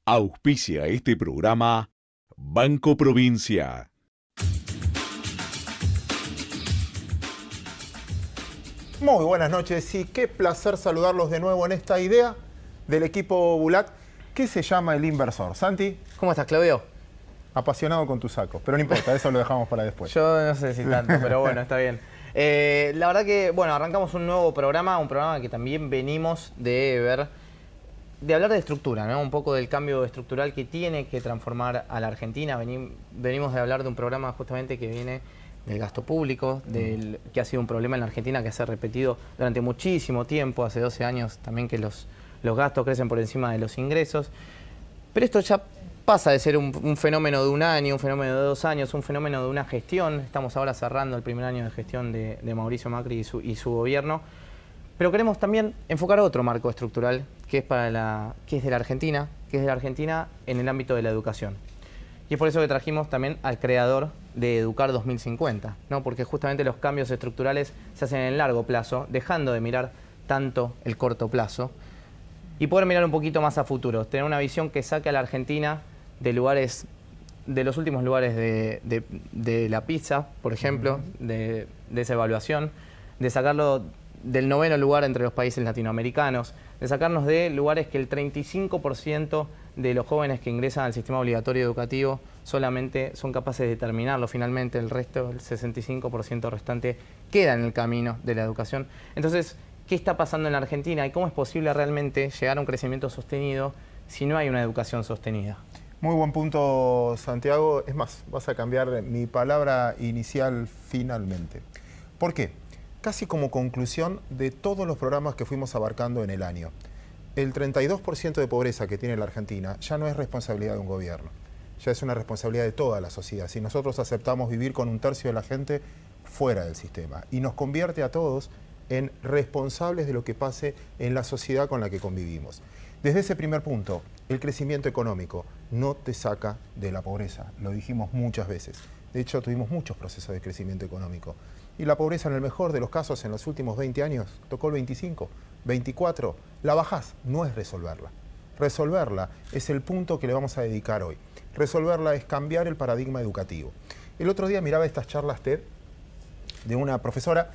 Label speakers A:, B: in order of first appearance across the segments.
A: Auspicia este programa Banco Provincia.
B: Muy buenas noches y qué placer saludarlos de nuevo en esta idea del equipo Bulac que se llama El Inversor. Santi,
C: ¿Cómo estás, Claudio?
B: apasionado con tu saco, pero no importa, eso lo dejamos para después.
C: Yo no sé si tanto, pero bueno, está bien. La verdad que, bueno, arrancamos un nuevo programa, un programa que también venimos de hablar de estructura, ¿no? Un poco del cambio estructural que tiene que transformar a la Argentina. Venimos de hablar de un programa justamente que viene del gasto público, que ha sido un problema en la Argentina que se ha repetido durante muchísimo tiempo, hace 12 años también que los gastos crecen por encima de los ingresos. Pero esto ya pasa de ser un fenómeno de un año, un fenómeno de 2 años, un fenómeno de una gestión. Estamos ahora cerrando el primer año de gestión de Mauricio Macri y su gobierno. Pero queremos también enfocar otro marco estructural que es de la Argentina, en el ámbito de la educación. Y es por eso que trajimos también al creador de Educar 2050, ¿no? Porque justamente los cambios estructurales se hacen en el largo plazo, dejando de mirar tanto el corto plazo y poder mirar un poquito más a futuro, tener una visión que saque a la Argentina de los últimos lugares de la PISA, por ejemplo, de esa evaluación, de sacarlo del 9º lugar entre los países latinoamericanos, de sacarnos de lugares que el 35% de los jóvenes que ingresan al sistema obligatorio educativo solamente son capaces de terminarlo finalmente, el resto, el 65% restante, queda en el camino de la educación. Entonces, ¿qué está pasando en la Argentina y cómo es posible realmente llegar a un crecimiento sostenido si no hay una educación sostenida?
B: Muy buen punto, Santiago. Es más, vas a cambiar mi palabra inicial finalmente. ¿Por qué? Casi como conclusión de todos los programas que fuimos abarcando en el año. El 32% de pobreza que tiene la Argentina ya no es responsabilidad de un gobierno, ya es una responsabilidad de toda la sociedad. Si nosotros aceptamos vivir con 1/3 de la gente fuera del sistema y nos convierte a todos en responsables de lo que pase en la sociedad con la que convivimos. Desde ese primer punto, el crecimiento económico no te saca de la pobreza, lo dijimos muchas veces. De hecho, tuvimos muchos procesos de crecimiento económico. Y la pobreza, en el mejor de los casos, en los últimos 20 años, tocó el 25, 24. La bajás, no es resolverla. Resolverla es el punto que le vamos a dedicar hoy. Resolverla es cambiar el paradigma educativo. El otro día miraba estas charlas TED de una profesora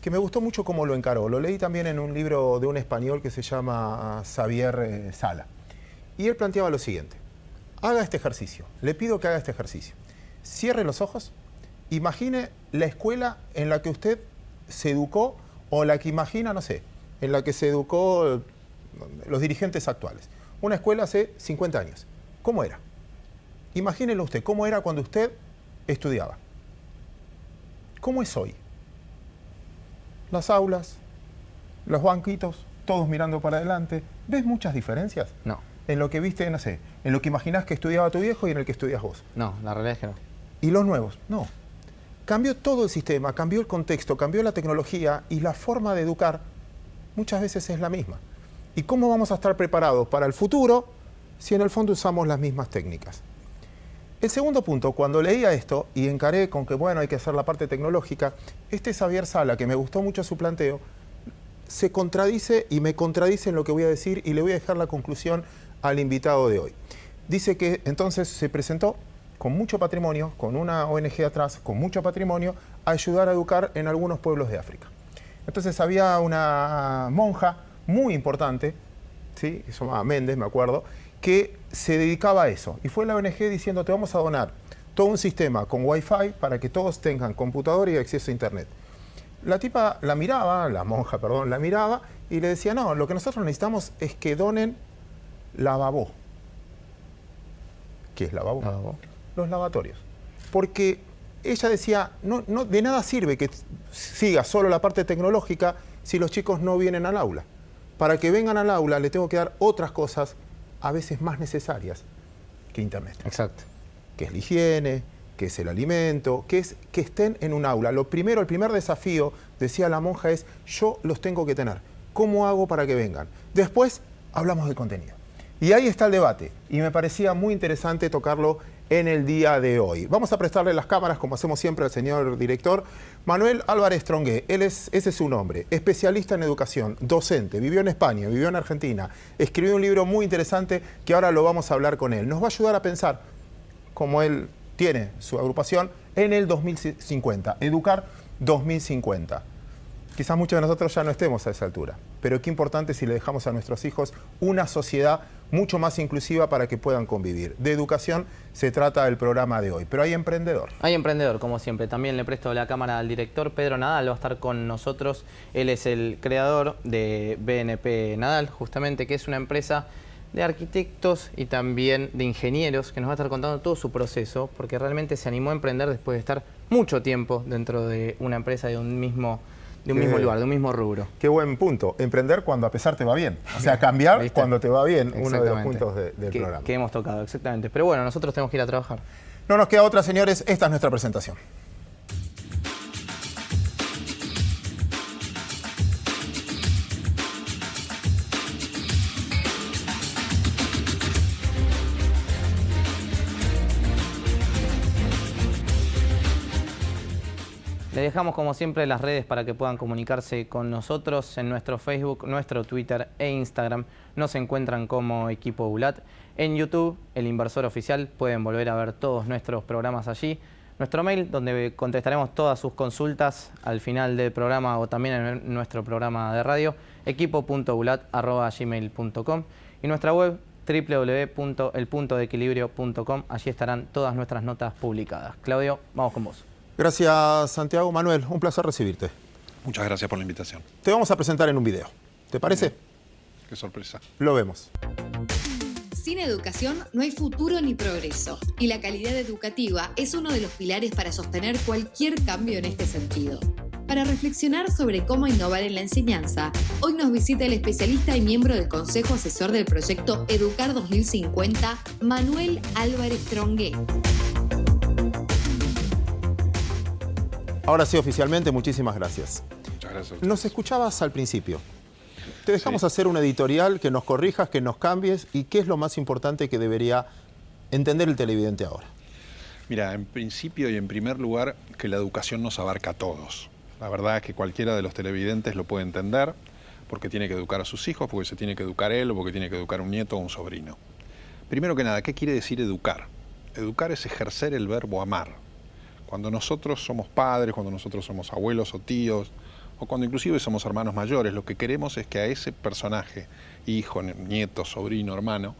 B: que me gustó mucho cómo lo encaró. Lo leí también en un libro de un español que se llama Xavier Sala. Y él planteaba lo siguiente. Haga este ejercicio. Le pido que haga este ejercicio. Cierre los ojos. Imagine la escuela en la que usted se educó o la que imagina, no sé, en la que se educó los dirigentes actuales. Una escuela hace 50 años. ¿Cómo era? Imagínelo usted, ¿cómo era cuando usted estudiaba? ¿Cómo es hoy? Las aulas, los banquitos, todos mirando para adelante. ¿Ves muchas diferencias?
C: No.
B: En lo que viste, no sé, en lo que imaginás que estudiaba tu viejo y en el que estudias vos.
C: No, la realidad es que no.
B: ¿Y los nuevos? No. Cambió todo el sistema, cambió el contexto, cambió la tecnología y la forma de educar muchas veces es la misma. ¿Y cómo vamos a estar preparados para el futuro si en el fondo usamos las mismas técnicas? El segundo punto, cuando leía esto y encaré con que, bueno, hay que hacer la parte tecnológica, Xavier Sala, que me gustó mucho su planteo, se contradice y me contradice en lo que voy a decir y le voy a dejar la conclusión al invitado de hoy. Dice que entonces se presentó con mucho patrimonio, con una ONG atrás, con mucho patrimonio, a ayudar a educar en algunos pueblos de África. Entonces había una monja muy importante, ¿sí? Que se llamaba Méndez, me acuerdo, que se dedicaba a eso. Y fue la ONG diciendo, te vamos a donar todo un sistema con Wi-Fi para que todos tengan computador y acceso a Internet. La tipa la miraba, la monja, perdón, la miraba y le decía, no, lo que nosotros necesitamos es que donen lavabo. ¿Qué es lavabo?
C: Lavabo.
B: Los lavatorios. Porque ella decía, no, de nada sirve que siga solo la parte tecnológica si los chicos no vienen al aula. Para que vengan al aula le tengo que dar otras cosas a veces más necesarias que Internet.
C: Exacto.
B: Que es la higiene, que es el alimento, que es que estén en un aula. Lo primero, el primer desafío, decía la monja, es yo los tengo que tener. ¿Cómo hago para que vengan? Después hablamos de contenido. Y ahí está el debate. Y me parecía muy interesante tocarlo en el día de hoy. Vamos a prestarle las cámaras, como hacemos siempre, al señor director. Manuel Álvarez Trongué, ese es su nombre, especialista en educación, docente, vivió en España, vivió en Argentina, escribió un libro muy interesante que ahora lo vamos a hablar con él. Nos va a ayudar a pensar, como él tiene su agrupación, en el 2050, Educar 2050. Quizás muchos de nosotros ya no estemos a esa altura, pero qué importante si le dejamos a nuestros hijos una sociedad mucho más inclusiva para que puedan convivir. De educación se trata el programa de hoy, pero hay emprendedor.
C: Hay emprendedor, como siempre. También le presto la cámara al director Pedro Nadal, va a estar con nosotros. Él es el creador de BNP Nadal, justamente, que es una empresa de arquitectos y también de ingenieros, que nos va a estar contando todo su proceso, porque realmente se animó a emprender después de estar mucho tiempo dentro de una empresa de un mismo lugar, de un mismo rubro.
B: Qué buen punto. Emprender cuando a pesar te va bien. O sea, cambiar
C: ¿Viste?
B: cuando te va bien, uno de los puntos del programa.
C: Que hemos tocado, exactamente. Pero bueno, nosotros tenemos que ir a trabajar.
B: No nos queda otra, señores. Esta es nuestra presentación.
C: Les dejamos como siempre las redes para que puedan comunicarse con nosotros en nuestro Facebook, nuestro Twitter e Instagram. Nos encuentran como Equipo ULAT. En YouTube, El Inversor Oficial, pueden volver a ver todos nuestros programas allí. Nuestro mail, donde contestaremos todas sus consultas al final del programa o también en nuestro programa de radio, equipo.ulat@gmail.com. Y nuestra web, www.elpuntodeequilibrio.com. Allí estarán todas nuestras notas publicadas. Claudio, vamos con vos.
B: Gracias, Santiago. Manuel, un placer recibirte.
D: Muchas gracias por la invitación.
B: Te vamos a presentar en un video. ¿Te parece?
D: Qué sorpresa.
B: Lo vemos.
E: Sin educación no hay futuro ni progreso, y la calidad educativa es uno de los pilares para sostener cualquier cambio en este sentido. Para reflexionar sobre cómo innovar en la enseñanza, hoy nos visita el especialista y miembro del Consejo Asesor del proyecto Educar 2050, Manuel Álvarez Trongué.
B: Ahora sí, oficialmente, muchísimas gracias.
D: Muchas gracias.
B: Nos escuchabas al principio. Te dejamos
D: Sí.
B: hacer una editorial, que nos corrijas, que nos cambies y qué es lo más importante que debería entender el televidente ahora.
D: Mira, en principio y en primer lugar, que la educación nos abarca a todos. La verdad es que cualquiera de los televidentes lo puede entender, porque tiene que educar a sus hijos, porque se tiene que educar él, o porque tiene que educar a un nieto o un sobrino. Primero que nada, ¿qué quiere decir educar? Educar es ejercer el verbo amar. Cuando nosotros somos padres, cuando nosotros somos abuelos o tíos, o cuando inclusive somos hermanos mayores, lo que queremos es que a ese personaje, hijo, nieto, sobrino, hermano,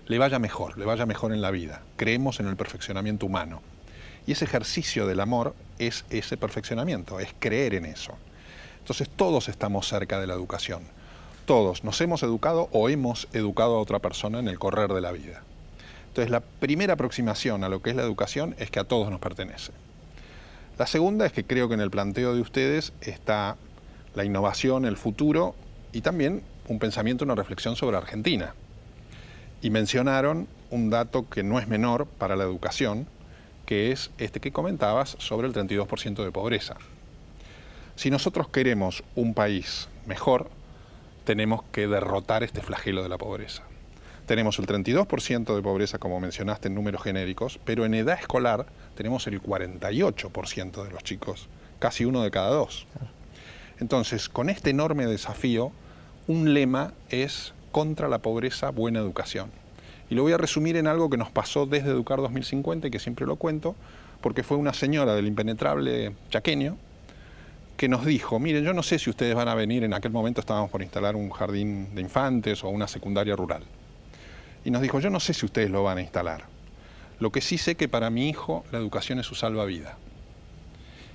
D: le vaya mejor en la vida. Creemos en el perfeccionamiento humano. Y ese ejercicio del amor es ese perfeccionamiento, es creer en eso. Entonces todos estamos cerca de la educación. Todos nos hemos educado o hemos educado a otra persona en el correr de la vida. Entonces la primera aproximación a lo que es la educación es que a todos nos pertenece. La segunda es que creo que en el planteo de ustedes está la innovación, el futuro y también un pensamiento, una reflexión sobre Argentina. Y mencionaron un dato que no es menor para la educación, que es este que comentabas sobre el 32% de pobreza. Si nosotros queremos un país mejor, tenemos que derrotar este flagelo de la pobreza. Tenemos el 32% de pobreza, como mencionaste, en números genéricos, pero en edad escolar tenemos el 48% de los chicos, casi 1 de cada 2. Entonces, con este enorme desafío, un lema es contra la pobreza, buena educación. Y lo voy a resumir en algo que nos pasó desde Educar 2050, y que siempre lo cuento, porque fue una señora del impenetrable chaqueño que nos dijo, miren, yo no sé si ustedes van a venir, en aquel momento estábamos por instalar un jardín de infantes o una secundaria rural. Y nos dijo, yo no sé si ustedes lo van a instalar. Lo que sí sé que para mi hijo la educación es su salvavida.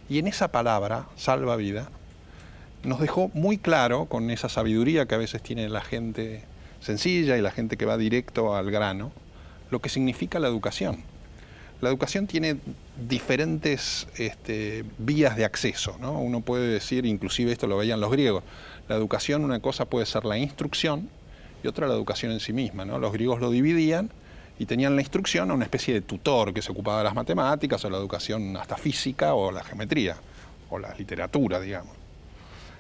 D: Y en esa palabra, salvavida, nos dejó muy claro, con esa sabiduría que a veces tiene la gente sencilla y la gente que va directo al grano, lo que significa la educación. La educación tiene diferentes vías de acceso, ¿no? Uno puede decir, inclusive esto lo veían los griegos, la educación, una cosa puede ser la instrucción y otra la educación en sí misma, ¿no? Los griegos lo dividían y tenían la instrucción a una especie de tutor que se ocupaba de las matemáticas o la educación hasta física o la geometría o la literatura, digamos.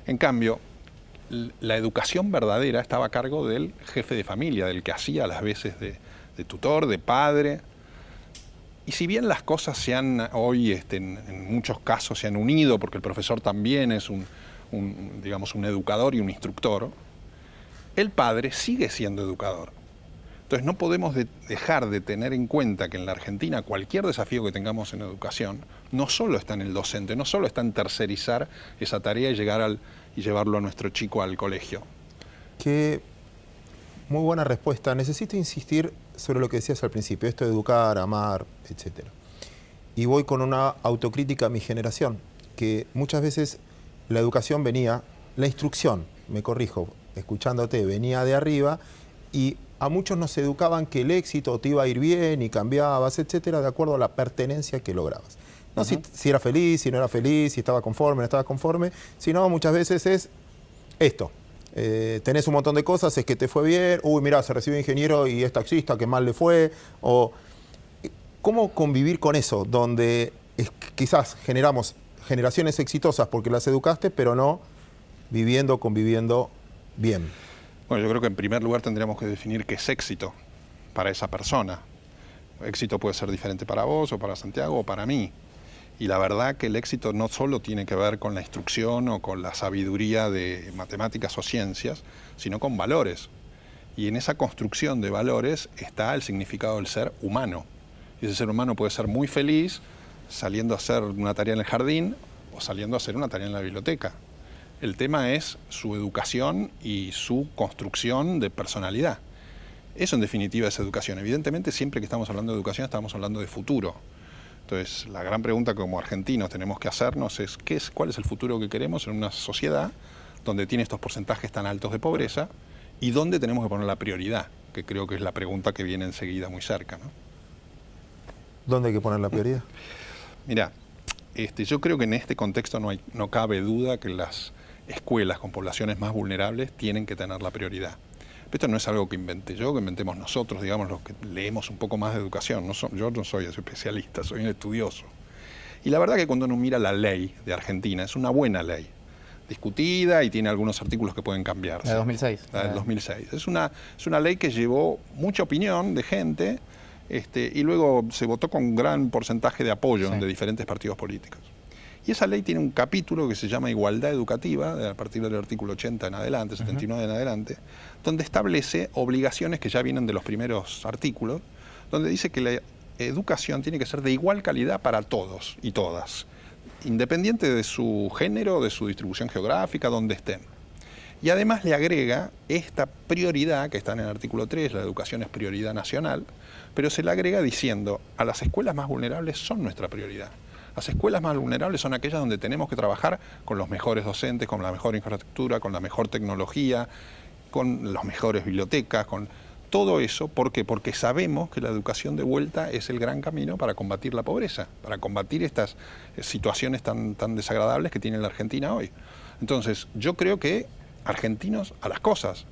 D: En cambio, la educación verdadera estaba a cargo del jefe de familia, del que hacía las veces de tutor, de padre. Y si bien las cosas hoy en muchos casos se han unido, porque el profesor también es digamos, un educador y un instructor, el padre sigue siendo educador. Entonces no podemos dejar de tener en cuenta que en la Argentina cualquier desafío que tengamos en educación no solo está en el docente, no solo está en tercerizar esa tarea y llevarlo a nuestro chico al colegio.
B: Qué muy buena respuesta. Necesito insistir sobre lo que decías al principio, esto de educar, amar, etc. Y voy con una autocrítica a mi generación, que muchas veces la educación venía, la instrucción, me corrijo, escuchándote, venía de arriba y a muchos nos educaban que el éxito te iba a ir bien y cambiabas, etcétera, de acuerdo a la pertenencia que lograbas. No si era feliz, si no era feliz, si estaba conforme, no estaba conforme, sino muchas veces es esto. Tenés un montón de cosas, es que te fue bien, uy, mirá, se recibió ingeniero y es taxista, qué mal le fue. O, ¿cómo convivir con eso? Donde quizás generamos generaciones exitosas porque las educaste, pero no conviviendo bien.
D: Bueno, yo creo que en primer lugar tendríamos que definir qué es éxito para esa persona. Éxito puede ser diferente para vos, o para Santiago, o para mí. Y la verdad que el éxito no solo tiene que ver con la instrucción o con la sabiduría de matemáticas o ciencias, sino con valores. Y en esa construcción de valores está el significado del ser humano. Y ese ser humano puede ser muy feliz saliendo a hacer una tarea en el jardín o saliendo a hacer una tarea en la biblioteca. El tema es su educación y su construcción de personalidad. Eso en definitiva es educación. Evidentemente siempre que estamos hablando de educación estamos hablando de futuro. Entonces la gran pregunta que como argentinos tenemos que hacernos es ¿cuál es el futuro que queremos en una sociedad donde tiene estos porcentajes tan altos de pobreza y dónde tenemos que poner la prioridad? Que creo que es la pregunta que viene enseguida muy cerca, ¿no?
B: ¿Dónde hay que poner la prioridad?
D: Mira, yo creo que en este contexto no cabe duda que las escuelas con poblaciones más vulnerables tienen que tener la prioridad. Pero esto no es algo que invente yo, que inventemos nosotros, digamos, los que leemos un poco más de educación. Yo no soy especialista, soy un estudioso. Y la verdad que cuando uno mira la ley de Argentina, es una buena ley, discutida y tiene algunos artículos que pueden cambiarse.
C: La de 2006.
D: La del 2006. Es una ley que llevó mucha opinión de gente y luego se votó con un gran porcentaje de apoyo de diferentes partidos políticos. Y esa ley tiene un capítulo que se llama Igualdad Educativa, a partir del artículo 80 en adelante, 79 en adelante, donde establece obligaciones que ya vienen de los primeros artículos, donde dice que la educación tiene que ser de igual calidad para todos y todas, independiente de su género, de su distribución geográfica, donde estén. Y además le agrega esta prioridad que está en el artículo 3, la educación es prioridad nacional, pero se le agrega diciendo, a las escuelas más vulnerables son nuestra prioridad. Las escuelas más vulnerables son aquellas donde tenemos que trabajar con los mejores docentes, con la mejor infraestructura, con la mejor tecnología, con las mejores bibliotecas, con todo eso. ¿Por qué? Porque sabemos que la educación de vuelta es el gran camino para combatir la pobreza, para combatir estas situaciones tan desagradables que tiene la Argentina hoy. Entonces, yo creo que argentinos a las cosas,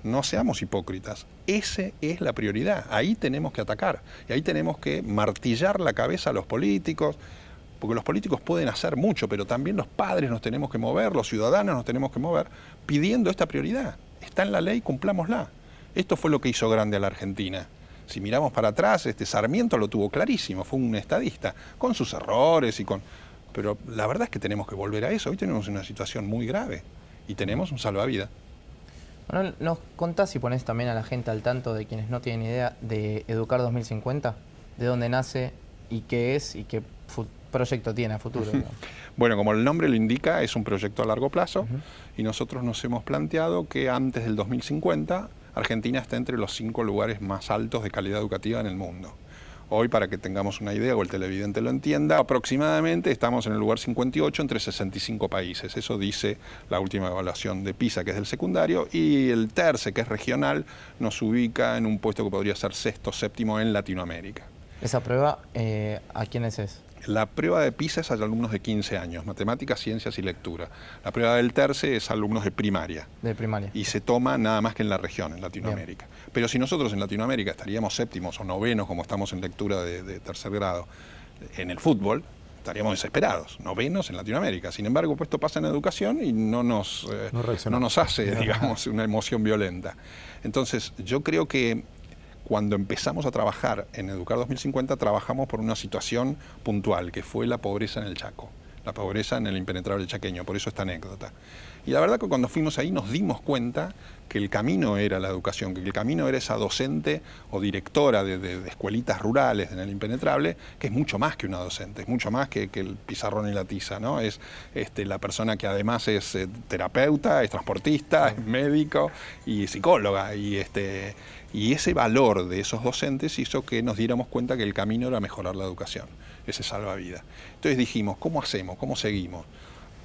D: no seamos hipócritas. Esa es la prioridad. Ahí tenemos que atacar. Y ahí tenemos que martillar la cabeza a los políticos, porque los políticos pueden hacer mucho, pero también los padres nos tenemos que mover, los ciudadanos nos tenemos que mover pidiendo esta prioridad. Está en la ley, cumplámosla. Esto fue lo que hizo grande a la Argentina. Si miramos para atrás, Sarmiento lo tuvo clarísimo, fue un estadista, con sus errores pero la verdad es que tenemos que volver a eso. Hoy tenemos una situación muy grave y tenemos un salvavidas.
C: Manuel, ¿nos contás y ponés también a la gente al tanto de quienes no tienen idea de Educar 2050? ¿De dónde nace y qué es y qué proyecto tiene a futuro?
D: Bueno, como el nombre lo indica, es un proyecto a largo plazo y nosotros nos hemos planteado que antes del 2050 Argentina está entre los 5 lugares más altos de calidad educativa en el mundo. Hoy, para que tengamos una idea o el televidente lo entienda, aproximadamente estamos en el lugar 58 entre 65 países. Eso dice la última evaluación de PISA, que es del secundario, y el TERCE, que es regional, nos ubica en un puesto que podría ser sexto, séptimo en Latinoamérica.
C: ¿Esa prueba a quiénes es?
D: La prueba de PISA es a alumnos de 15 años, matemáticas, ciencias y lectura. La prueba del TERCE es a alumnos de primaria.
C: De primaria.
D: Y se toma nada más que en la región, en Latinoamérica. Bien. Pero si nosotros en Latinoamérica estaríamos séptimos o novenos, como estamos en lectura de tercer grado, en el fútbol, estaríamos desesperados, novenos en Latinoamérica. Sin embargo, pues esto pasa en educación y no nos hace, digamos, una emoción violenta. Entonces, yo creo que cuando empezamos a trabajar en Educar 2050, trabajamos por una situación puntual, que fue la pobreza en el Chaco, la pobreza en el impenetrable chaqueño, por eso esta anécdota. Y la verdad que cuando fuimos ahí nos dimos cuenta que el camino era la educación, que el camino era esa docente o directora de escuelitas rurales en el impenetrable, que es mucho más que una docente, es mucho más que el pizarrón y la tiza, ¿no? Es la persona que además es terapeuta, es transportista, es médico y psicóloga. Y ese valor de esos docentes hizo que nos diéramos cuenta que el camino era mejorar la educación, ese salvavidas. Entonces dijimos, ¿cómo hacemos? ¿Cómo seguimos?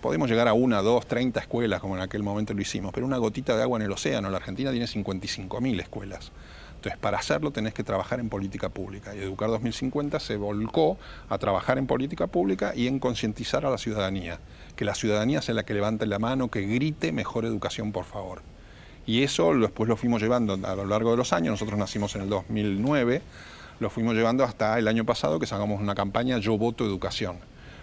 D: Podemos llegar a 1, 2, 30 escuelas, como en aquel momento lo hicimos, pero una gotita de agua en el océano. La Argentina tiene 55.000 escuelas. Entonces, para hacerlo tenés que trabajar en política pública. Y Educar 2050 se volcó a trabajar en política pública y en concientizar a la ciudadanía. Que la ciudadanía sea la que levante la mano, que grite mejor educación, por favor. Y eso después lo fuimos llevando a lo largo de los años. Nosotros nacimos en el 2009, lo fuimos llevando hasta el año pasado, que sacamos una campaña Yo Voto Educación.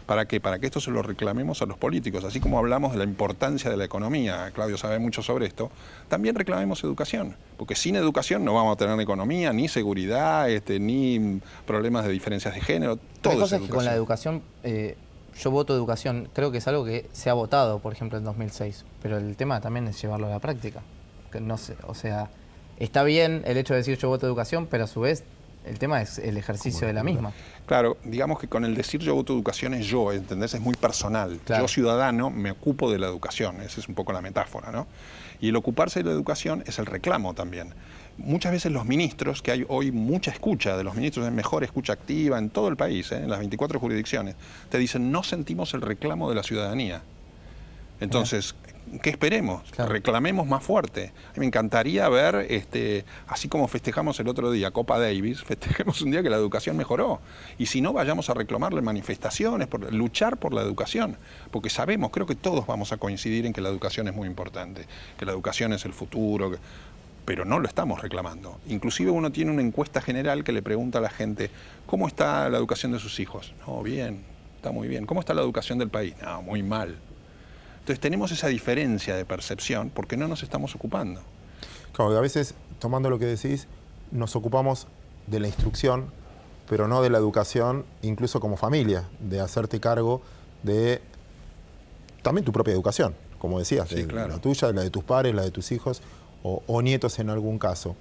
D: ¿Para qué? Para que esto se lo reclamemos a los políticos. Así como hablamos de la importancia de la economía, Claudio sabe mucho sobre esto, también reclamemos educación. Porque sin educación no vamos a tener economía, ni seguridad, ni problemas de diferencias de género. Todo
C: Hay cosas
D: es
C: que con la
D: educación.
C: educación, yo voto educación, creo que es algo que se ha votado, por ejemplo, en 2006. Pero el tema también es llevarlo a la práctica. Que no sé, o sea, está bien el hecho de decir yo voto educación, pero a su vez el tema es el ejercicio de la misma.
D: Claro, digamos que con el decir yo voto educación es yo, ¿entendés? Es muy personal.
C: Claro.
D: Yo, ciudadano, me ocupo de la educación, esa es un poco la metáfora, ¿no? Y el ocuparse de la educación es el reclamo también. Muchas veces los ministros, que hay hoy mucha escucha de los ministros, es mejor escucha activa en todo el país, en las 24 jurisdicciones, te dicen no sentimos el reclamo de la ciudadanía. Entonces, ¿qué esperemos?
C: Claro.
D: Reclamemos más fuerte. A mí me encantaría ver, así como festejamos el otro día Copa Davis, festejemos un día que la educación mejoró. Y si no, vayamos a reclamarle manifestaciones, luchar por la educación. Porque sabemos, creo que todos vamos a coincidir en que la educación es muy importante, que la educación es el futuro, pero no lo estamos reclamando. Inclusive uno tiene una encuesta general que le pregunta a la gente, ¿cómo está la educación de sus hijos? No, bien, está muy bien. ¿Cómo está la educación del país? No, muy mal. Entonces tenemos esa diferencia de percepción porque no nos estamos ocupando.
B: Claro, a veces, tomando lo que decís, nos ocupamos de la instrucción, pero no de la educación, incluso como familia, de hacerte cargo de también tu propia educación, como decías,
D: Sí, claro.
B: La tuya, la de tus padres, la de tus hijos o nietos en algún caso.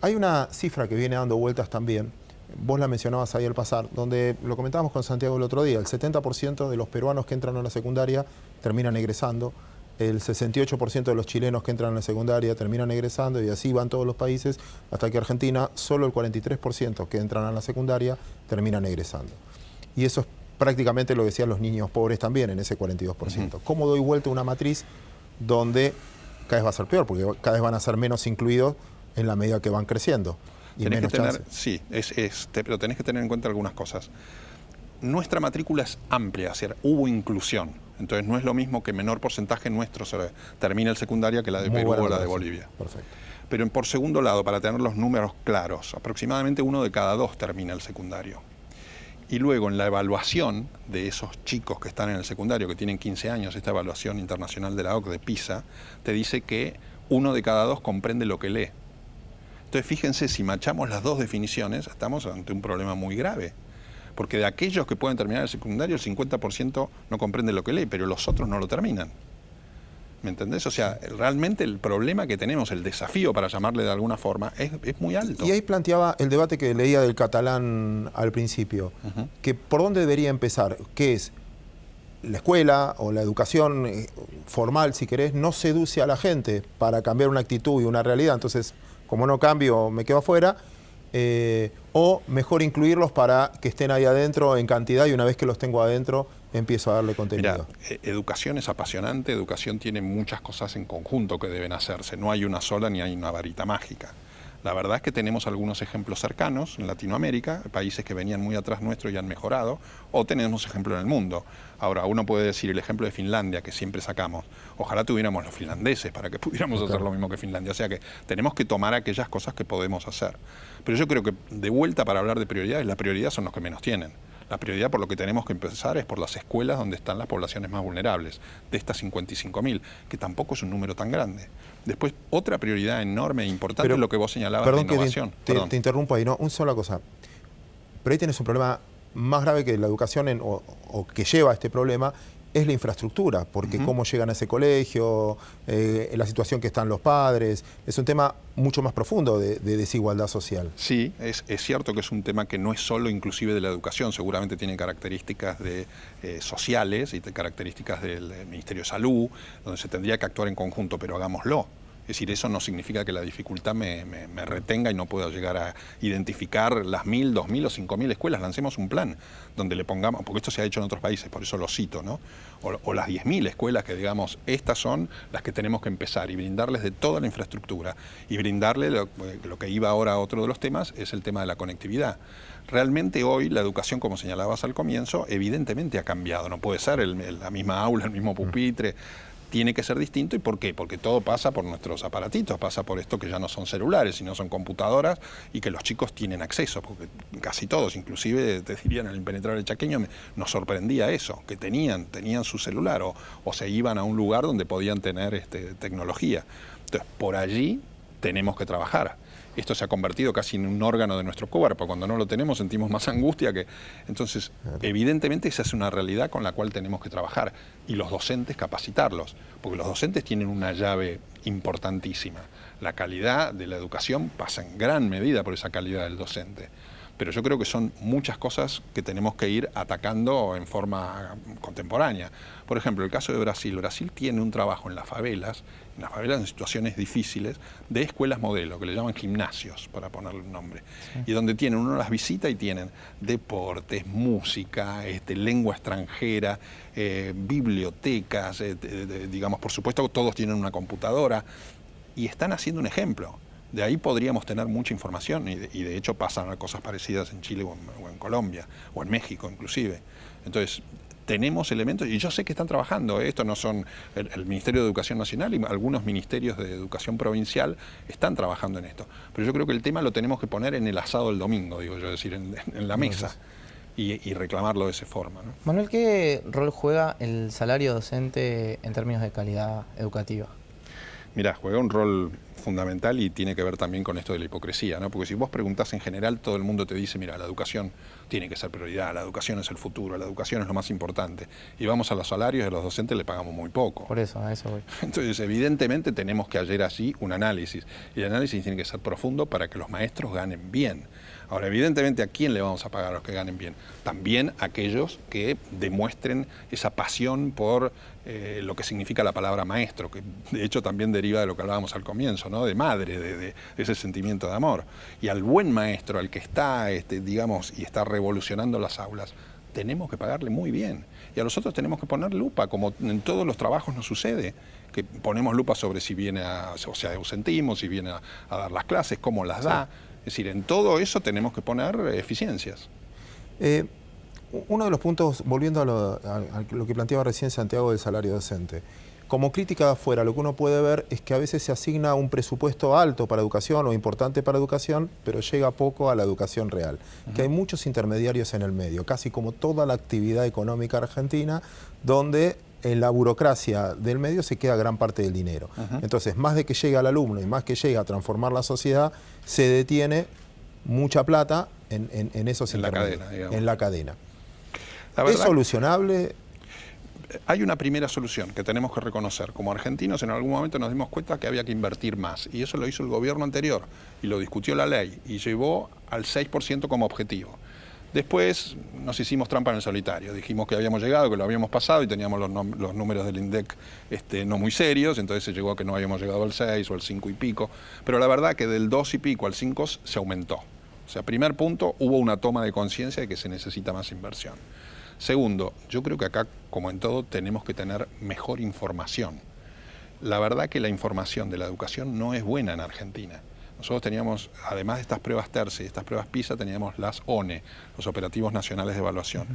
B: Hay una cifra que viene dando vueltas también, vos la mencionabas ahí al pasar, donde lo comentábamos con Santiago el otro día, el 70% de los peruanos que entran a la secundaria terminan egresando, el 68% de los chilenos que entran a la secundaria terminan egresando y así van todos los países, hasta que Argentina, solo el 43% que entran a la secundaria terminan egresando. Y eso es prácticamente lo que decían los niños pobres también, en ese 42%. ¿Cómo doy vuelta a una matriz donde cada vez va a ser peor? Porque cada vez van a ser menos incluidos en la medida que van creciendo. Y
D: Tenés
B: menos
D: que tener,
B: chances.
D: sí, pero tenés que tener en cuenta algunas cosas. Nuestra matrícula es amplia, es decir, hubo inclusión. Entonces no es lo mismo que menor porcentaje nuestro termine el secundaria que la de
B: Muy
D: Perú
B: buena
D: o la de
B: aclaración.
D: Bolivia.
B: Perfecto.
D: Pero por segundo lado, para tener los números claros, aproximadamente 1 de cada 2 termina el secundario. Y luego en la evaluación de esos chicos que están en el secundario, que tienen 15 años, esta evaluación internacional de la OCDE, PISA, te dice que 1 de cada 2 comprende lo que lee. Entonces fíjense, si machamos las dos definiciones, estamos ante un problema muy grave. Porque de aquellos que pueden terminar el secundario, el 50% no comprende lo que lee, pero los otros no lo terminan. ¿Me entendés? O sea, realmente el problema que tenemos, el desafío, para llamarle de alguna forma, es muy alto.
B: Y ahí planteaba el debate que leía del catalán al principio, que por dónde debería empezar, que es la escuela o la educación formal, si querés, no seduce a la gente para cambiar una actitud y una realidad, entonces como no cambio me quedo afuera, o mejor incluirlos para que estén ahí adentro en cantidad y una vez que los tengo adentro empiezo a darle contenido.
D: Mira, educación es apasionante, educación tiene muchas cosas en conjunto que deben hacerse, no hay una sola ni hay una varita mágica. La verdad es que tenemos algunos ejemplos cercanos en Latinoamérica, países que venían muy atrás nuestro y han mejorado, o tenemos ejemplos en el mundo. Ahora, uno puede decir el ejemplo de Finlandia, que siempre sacamos. Ojalá tuviéramos los finlandeses para que pudiéramos hacer lo mismo que Finlandia. O sea que tenemos que tomar aquellas cosas que podemos hacer. Pero yo creo que, de vuelta para hablar de prioridades, la prioridad son los que menos tienen. La prioridad por lo que tenemos que empezar es por las escuelas donde están las poblaciones más vulnerables, de estas 55.000, que tampoco es un número tan grande. Después, otra prioridad enorme e importante es lo que vos señalabas de innovación.
B: Te interrumpo ahí, ¿no? Una sola cosa. Pero ahí tienes un problema más grave que la educación o que lleva a este problema, es la infraestructura, porque cómo llegan a ese colegio, la situación que están los padres, es un tema mucho más profundo de desigualdad social.
D: Sí, es cierto que es un tema que no es solo inclusive de la educación, seguramente tiene características sociales y características del Ministerio de Salud, donde se tendría que actuar en conjunto, pero hagámoslo. Es decir, eso no significa que la dificultad me retenga y no pueda llegar a identificar las 1.000, 2.000 o 5.000 escuelas. Lancemos un plan donde le pongamos, porque esto se ha hecho en otros países, por eso lo cito, ¿no? O las 10.000 escuelas que digamos, estas son las que tenemos que empezar y brindarles de toda la infraestructura y brindarle lo que iba ahora a otro de los temas, es el tema de la conectividad. Realmente hoy la educación, como señalabas al comienzo, evidentemente ha cambiado. No puede ser la misma aula, el mismo pupitre. Tiene que ser distinto. ¿Y por qué? Porque todo pasa por nuestros aparatitos, pasa por esto que ya no son celulares, sino son computadoras y que los chicos tienen acceso, porque casi todos, inclusive te dirían el impenetrable chaqueño, nos sorprendía eso, que tenían su celular o se iban a un lugar donde podían tener tecnología. Entonces, por allí tenemos que trabajar. Esto se ha convertido casi en un órgano de nuestro cuerpo. Cuando no lo tenemos sentimos más angustia que... Entonces, evidentemente esa es una realidad con la cual tenemos que trabajar. Y los docentes capacitarlos, porque los docentes tienen una llave importantísima. La calidad de la educación pasa en gran medida por esa calidad del docente. Pero yo creo que son muchas cosas que tenemos que ir atacando en forma contemporánea. Por ejemplo, el caso de Brasil. Brasil tiene un trabajo en las favelas en situaciones difíciles, de escuelas modelo, que le llaman gimnasios, para ponerle un nombre. Sí. Y donde uno las visita y tienen deportes, música, lengua extranjera, bibliotecas, digamos, por supuesto, todos tienen una computadora, y están haciendo un ejemplo. De ahí podríamos tener mucha información y de hecho pasan cosas parecidas en Chile o en Colombia o en México inclusive. Entonces tenemos elementos y yo sé que están trabajando. Esto no son el Ministerio de Educación Nacional y algunos ministerios de educación provincial están trabajando en esto. Pero yo creo que el tema lo tenemos que poner en el asado del domingo, digo yo, es decir, en la mesa y reclamarlo de esa forma, ¿no?
C: Manuel, ¿qué rol juega el salario docente en términos de calidad educativa?
D: Mirá, juega un rol fundamental y tiene que ver también con esto de la hipocresía, ¿no? Porque si vos preguntás en general, todo el mundo te dice, mira, la educación tiene que ser prioridad, la educación es el futuro, la educación es lo más importante. Y vamos a los salarios de los docentes, le pagamos muy poco.
C: Por eso, a eso voy.
D: Entonces, evidentemente tenemos que hacer allí un análisis. Y el análisis tiene que ser profundo para que los maestros ganen bien. Ahora, evidentemente, ¿a quién le vamos a pagar a los que ganen bien? También a aquellos que demuestren esa pasión por lo que significa la palabra maestro, que de hecho también deriva de lo que hablábamos al comienzo, ¿no? De madre, de ese sentimiento de amor. Y al buen maestro, al que está, digamos, y está revolucionando las aulas, tenemos que pagarle muy bien. Y a los otros tenemos que poner lupa, como en todos los trabajos nos sucede, que ponemos lupa sobre si viene ausentismo, si viene a dar las clases, cómo las da. Es decir, en todo eso tenemos que poner eficiencias.
B: Uno de los puntos, volviendo a lo que planteaba recién Santiago del salario docente, como crítica de afuera, lo que uno puede ver es que a veces se asigna un presupuesto alto para educación o importante para educación, pero llega poco a la educación real. Que hay muchos intermediarios en el medio, casi como toda la actividad económica argentina, donde en la burocracia del medio se queda gran parte del dinero. Entonces, más de que llegue al alumno y más que llega a transformar la sociedad, se detiene mucha plata en esos intermediarios, en la cadena. ¿Es solucionable?
D: Hay una primera solución que tenemos que reconocer. Como argentinos en algún momento nos dimos cuenta que había que invertir más y eso lo hizo el gobierno anterior y lo discutió la ley y llevó al 6% como objetivo. Después nos hicimos trampa en el solitario, dijimos que habíamos llegado, que lo habíamos pasado y teníamos los números del INDEC no muy serios, entonces se llegó a que no habíamos llegado al 6 o al 5 y pico, pero la verdad que del 2 y pico al 5 se aumentó. O sea, primer punto, hubo una toma de conciencia de que se necesita más inversión. Segundo, yo creo que acá, como en todo, tenemos que tener mejor información. La verdad que la información de la educación no es buena en Argentina. Nosotros teníamos, además de estas pruebas TERCE y estas pruebas PISA, teníamos las ONE, los Operativos Nacionales de Evaluación.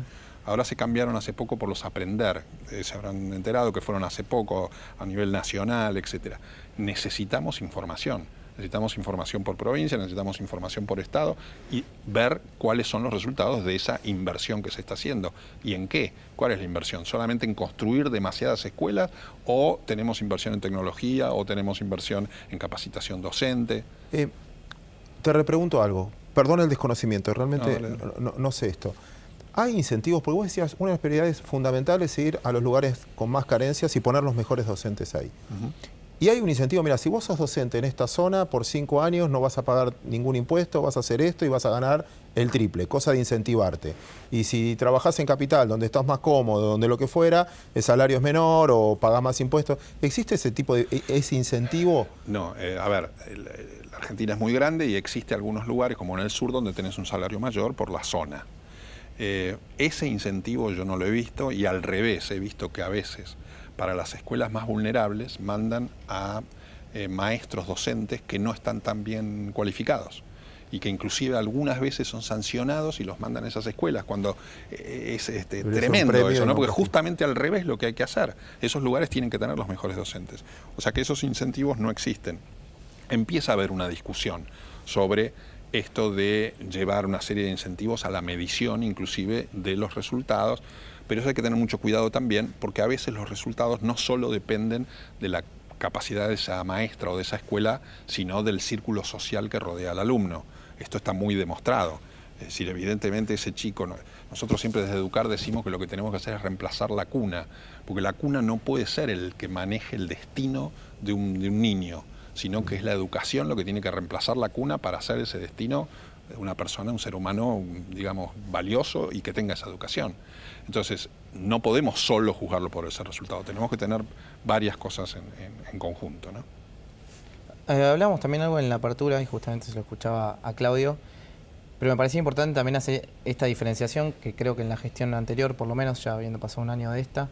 D: Ahora se cambiaron hace poco por los Aprender, se habrán enterado que fueron hace poco a nivel nacional, etc. Necesitamos información. Necesitamos información por provincia, necesitamos información por estado y ver cuáles son los resultados de esa inversión que se está haciendo. ¿Y en qué? ¿Cuál es la inversión? ¿Solamente en construir demasiadas escuelas o tenemos inversión en tecnología o tenemos inversión en capacitación docente?
B: Te repregunto algo. Perdón el desconocimiento, realmente
D: No,
B: no sé esto. ¿Hay incentivos? Porque vos decías, una de las prioridades fundamentales es ir a los lugares con más carencias y poner los mejores docentes ahí. Y hay un incentivo, mira, si vos sos docente en esta zona por 5 años no vas a pagar ningún impuesto, vas a hacer esto y vas a ganar el triple, cosa de incentivarte. Y si trabajás en capital, donde estás más cómodo, donde lo que fuera, el salario es menor o pagás más impuestos, ¿existe ese tipo de ese incentivo?
D: No, a ver, la Argentina es muy grande y existe algunos lugares, como en el sur, donde tenés un salario mayor por la zona. Ese incentivo yo no lo he visto y al revés, he visto que a veces para las escuelas más vulnerables mandan a maestros docentes que no están tan bien cualificados y que inclusive algunas veces son sancionados y los mandan a esas escuelas, cuando es tremendo eso, ¿no? Porque justamente al revés lo que hay que hacer. Esos lugares tienen que tener los mejores docentes. O sea que esos incentivos no existen. Empieza a haber una discusión sobre esto de llevar una serie de incentivos a la medición inclusive de los resultados, pero eso hay que tener mucho cuidado también, porque a veces los resultados no solo dependen de la capacidad de esa maestra o de esa escuela, sino del círculo social que rodea al alumno. Esto está muy demostrado. Es decir, evidentemente ese chico, nosotros siempre desde Educar decimos que lo que tenemos que hacer es reemplazar la cuna, porque la cuna no puede ser el que maneje el destino de un niño, sino que es la educación lo que tiene que reemplazar la cuna para hacer ese destino de una persona, un ser humano, digamos, valioso y que tenga esa educación. Entonces, no podemos solo juzgarlo por ese resultado, tenemos que tener varias cosas en conjunto, ¿no?
C: Hablamos también algo en la apertura y justamente se lo escuchaba a Claudio, pero me parecía importante también hacer esta diferenciación que creo que en la gestión anterior, por lo menos ya habiendo pasado un año de esta,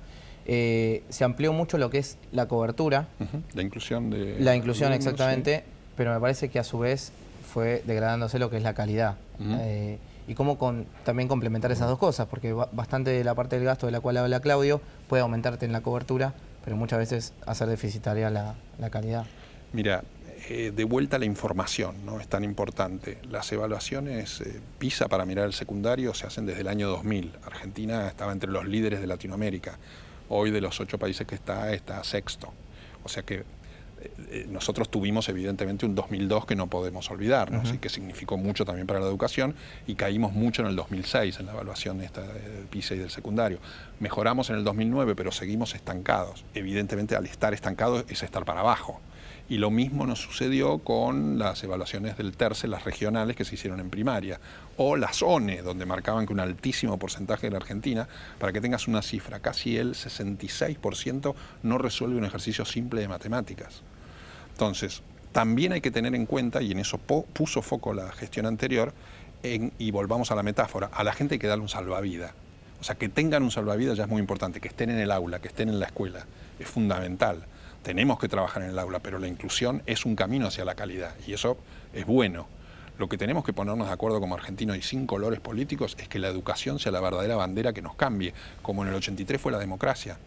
C: se amplió mucho lo que es la cobertura.
D: La inclusión de...
C: La inclusión,
D: alumnos,
C: exactamente,
D: sí.
C: Pero me parece que a su vez fue degradándose lo que es la calidad. Y cómo también complementar esas dos cosas, porque bastante de la parte del gasto de la cual habla Claudio puede aumentarte en la cobertura, pero muchas veces hacer deficitaria la calidad.
D: Mira, de vuelta a la información, ¿no? Es tan importante. Las evaluaciones PISA para mirar el secundario se hacen desde el año 2000. Argentina estaba entre los líderes de Latinoamérica. Hoy de los 8 países que está sexto. O sea que nosotros tuvimos evidentemente un 2002 que no podemos olvidarnos y que significó mucho también para la educación, y caímos mucho en el 2006 en la evaluación del PISA y del secundario. Mejoramos en el 2009, pero seguimos estancados. Evidentemente al estar estancados es estar para abajo. Y lo mismo nos sucedió con las evaluaciones del TERCE, las regionales que se hicieron en primaria, o las ONE, donde marcaban que un altísimo porcentaje de la Argentina, para que tengas una cifra, casi el 66% no resuelve un ejercicio simple de matemáticas. Entonces, también hay que tener en cuenta, y en eso puso foco la gestión anterior, y volvamos a la metáfora, a la gente hay que darle un salvavidas. O sea, que tengan un salvavidas ya es muy importante, que estén en el aula, que estén en la escuela, es fundamental. Tenemos que trabajar en el aula, pero la inclusión es un camino hacia la calidad y eso es bueno. Lo que tenemos que ponernos de acuerdo como argentinos y sin colores políticos es que la educación sea la verdadera bandera que nos cambie, como en el 83 fue la democracia.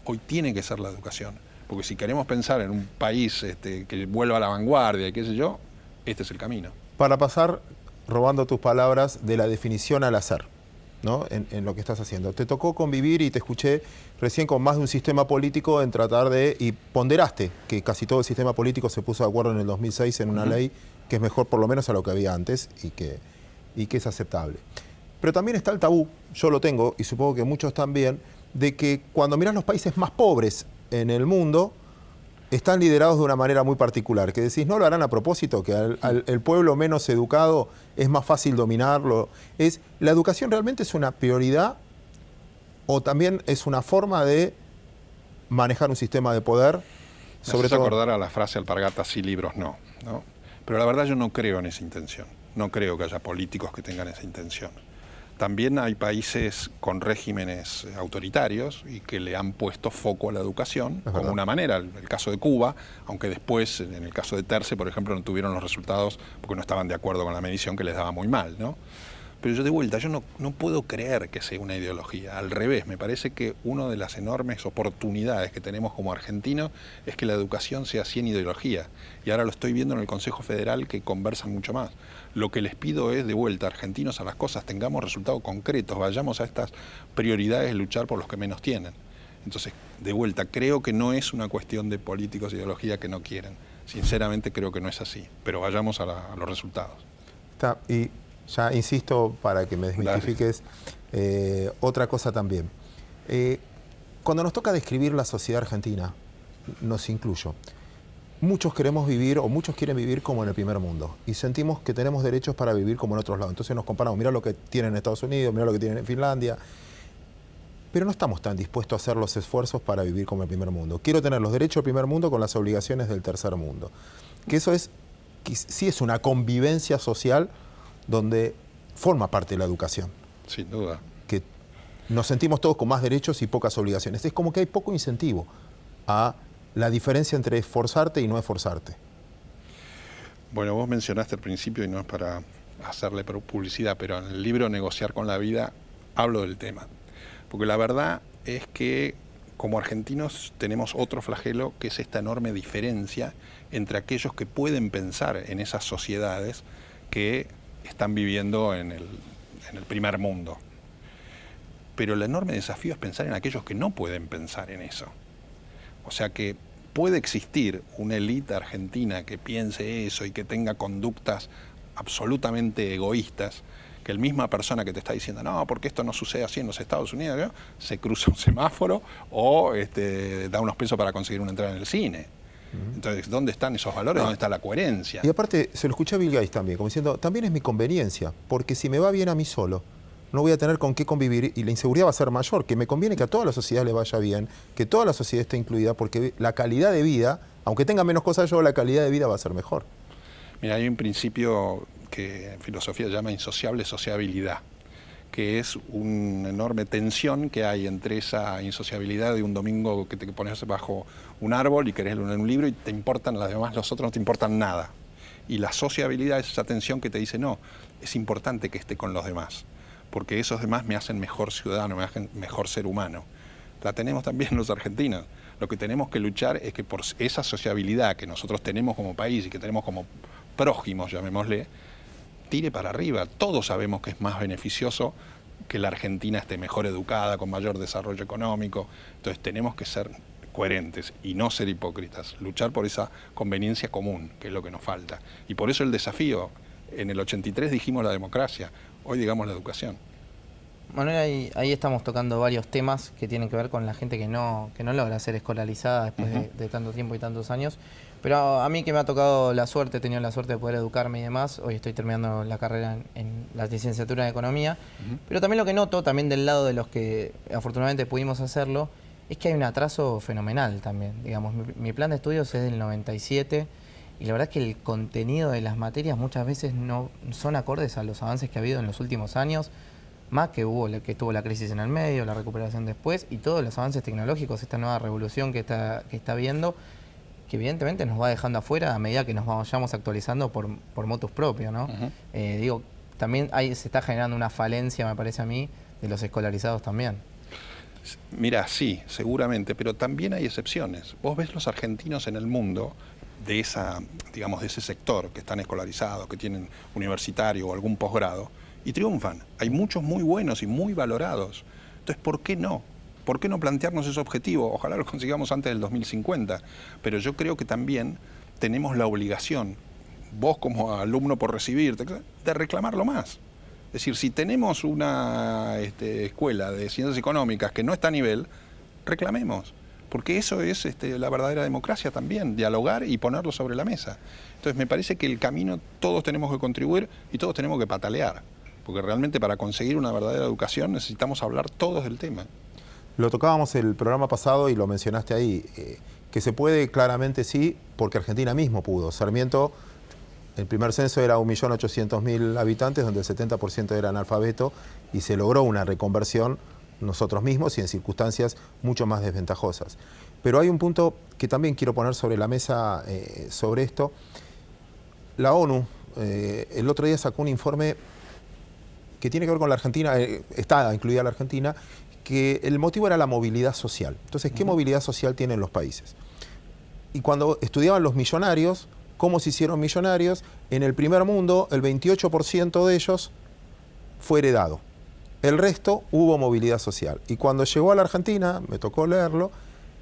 D: Hoy tiene que ser la educación, porque si queremos pensar en un país que vuelva a la vanguardia y qué sé yo, este es el camino.
B: Para pasar, robando tus palabras, de la definición al hacer, ¿no? En lo que estás haciendo. Te tocó convivir y te escuché recién con más de un sistema político en tratar de, y ponderaste que casi todo el sistema político se puso de acuerdo en el 2006 en una ley que es mejor por lo menos a lo que había antes y que es aceptable. Pero también está el tabú, yo lo tengo y supongo que muchos también, de que cuando miras los países más pobres en el mundo, están liderados de una manera muy particular, que decís, no lo harán a propósito, que el pueblo menos educado es más fácil dominarlo. ¿La educación realmente es una prioridad o también es una forma de manejar un sistema de poder?
D: Sobre todo acordar a la frase alpargatas sí, libros no, ¿no? Pero la verdad yo no creo en esa intención, no creo que haya políticos que tengan esa intención. También hay países con regímenes autoritarios y que le han puesto foco a la educación como una manera. El caso de Cuba, aunque después, en el caso de TERCE, por ejemplo, no tuvieron los resultados porque no estaban de acuerdo con la medición que les daba muy mal, ¿no? Pero yo de vuelta, yo no puedo creer que sea una ideología. Al revés, me parece que una de las enormes oportunidades que tenemos como argentinos es que la educación sea sin ideología. Y ahora lo estoy viendo en el Consejo Federal, que conversan mucho más. Lo que les pido es, de vuelta, argentinos, a las cosas, tengamos resultados concretos, vayamos a estas prioridades de luchar por los que menos tienen. Entonces, de vuelta, creo que no es una cuestión de políticos, ideología que no quieren. Sinceramente creo que no es así, pero vayamos a los resultados.
B: Y ya insisto para que me desmitifiques otra cosa también. Cuando nos toca describir la sociedad argentina, nos incluyo, muchos queremos vivir o muchos quieren vivir como en el primer mundo y sentimos que tenemos derechos para vivir como en otros lados. Entonces nos comparamos, mira lo que tienen en Estados Unidos, mira lo que tienen en Finlandia. Pero no estamos tan dispuestos a hacer los esfuerzos para vivir como el primer mundo. Quiero tener los derechos del primer mundo con las obligaciones del tercer mundo. Que eso es, que sí es una convivencia social donde forma parte de la educación.
D: Sin duda.
B: Que nos sentimos todos con más derechos y pocas obligaciones. Es como que hay poco incentivo a la diferencia entre esforzarte y no esforzarte.
D: Bueno, vos mencionaste al principio, y no es para hacerle publicidad, pero en el libro Negociar con la vida hablo del tema. Porque la verdad es que como argentinos tenemos otro flagelo, que es esta enorme diferencia entre aquellos que pueden pensar en esas sociedades que están viviendo en el primer mundo. Pero el enorme desafío es pensar en aquellos que no pueden pensar en eso. O sea que puede existir una élite argentina que piense eso y que tenga conductas absolutamente egoístas, que la misma persona que te está diciendo, no, porque esto no sucede así en los Estados Unidos, ¿no? Se cruza un semáforo o da unos pesos para conseguir una entrada en el cine. Entonces, ¿dónde están esos valores? ¿Dónde está la coherencia?
B: Y aparte, se lo escuché a Bill Gates también, como diciendo, también es mi conveniencia, porque si me va bien a mí solo, no voy a tener con qué convivir y la inseguridad va a ser mayor, que me conviene que a toda la sociedad le vaya bien, que toda la sociedad esté incluida, porque la calidad de vida, aunque tenga menos cosas yo, la calidad de vida va a ser mejor.
D: Mira, hay un principio que en filosofía se llama insociable sociabilidad, que es una enorme tensión que hay entre esa insociabilidad de un domingo que te pones bajo un árbol y querés leer un libro y te importan las demás, los otros no te importan nada. Y la sociabilidad es esa tensión que te dice, no, es importante que esté con los demás, porque esos demás me hacen mejor ciudadano, me hacen mejor ser humano. La tenemos también los argentinos. Lo que tenemos que luchar es que por esa sociabilidad que nosotros tenemos como país y que tenemos como prójimos, llamémosle, tire para arriba. Todos sabemos que es más beneficioso que la Argentina esté mejor educada, con mayor desarrollo económico. Entonces tenemos que ser coherentes y no ser hipócritas, luchar por esa conveniencia común, que es lo que nos falta. Y por eso el desafío, en el 83 dijimos la democracia, hoy digamos la educación.
C: Manuel, ahí estamos tocando varios temas que tienen que ver con la gente que no logra ser escolarizada después de tanto tiempo y tantos años. Pero a mí que me ha tocado la suerte, he tenido la suerte de poder educarme y demás, hoy estoy terminando la carrera en la licenciatura de Economía, pero también lo que noto, también del lado de los que afortunadamente pudimos hacerlo, es que hay un atraso fenomenal también. Digamos, mi plan de estudios es del 97 y la verdad es que el contenido de las materias muchas veces no son acordes a los avances que ha habido en los últimos años, más que tuvo la crisis en el medio, la recuperación después y todos los avances tecnológicos, esta nueva revolución que está habiendo, que evidentemente nos va dejando afuera a medida que nos vayamos actualizando por motus propios, ¿no? También se está generando una falencia, me parece a mí, de los escolarizados también.
D: Mira, sí, seguramente, pero también hay excepciones. Vos ves los argentinos en el mundo de ese sector que están escolarizados, que tienen universitario o algún posgrado, y triunfan. Hay muchos muy buenos y muy valorados. Entonces, ¿por qué no? ¿Por qué no plantearnos ese objetivo? Ojalá lo consigamos antes del 2050. Pero yo creo que también tenemos la obligación, vos como alumno por recibirte, de reclamarlo más. Es decir, si tenemos una escuela de ciencias económicas que no está a nivel, reclamemos. Porque eso es la verdadera democracia también, dialogar y ponerlo sobre la mesa. Entonces me parece que el camino todos tenemos que contribuir y todos tenemos que patalear. Porque realmente para conseguir una verdadera educación necesitamos hablar todos del tema.
B: Lo tocábamos el programa pasado y lo mencionaste ahí, que se puede claramente sí, porque Argentina mismo pudo. Sarmiento, el primer censo era 1.800.000 habitantes, donde el 70% era analfabeto, y se logró una reconversión nosotros mismos y en circunstancias mucho más desventajosas. Pero hay un punto que también quiero poner sobre la mesa sobre esto. La ONU el otro día sacó un informe que tiene que ver con la Argentina, está incluida la Argentina, que el motivo era la movilidad social. Entonces, ¿qué movilidad social tienen los países? Y cuando estudiaban los millonarios, ¿cómo se hicieron millonarios? En el primer mundo, el 28% de ellos fue heredado. El resto hubo movilidad social. Y cuando llegó a la Argentina, me tocó leerlo,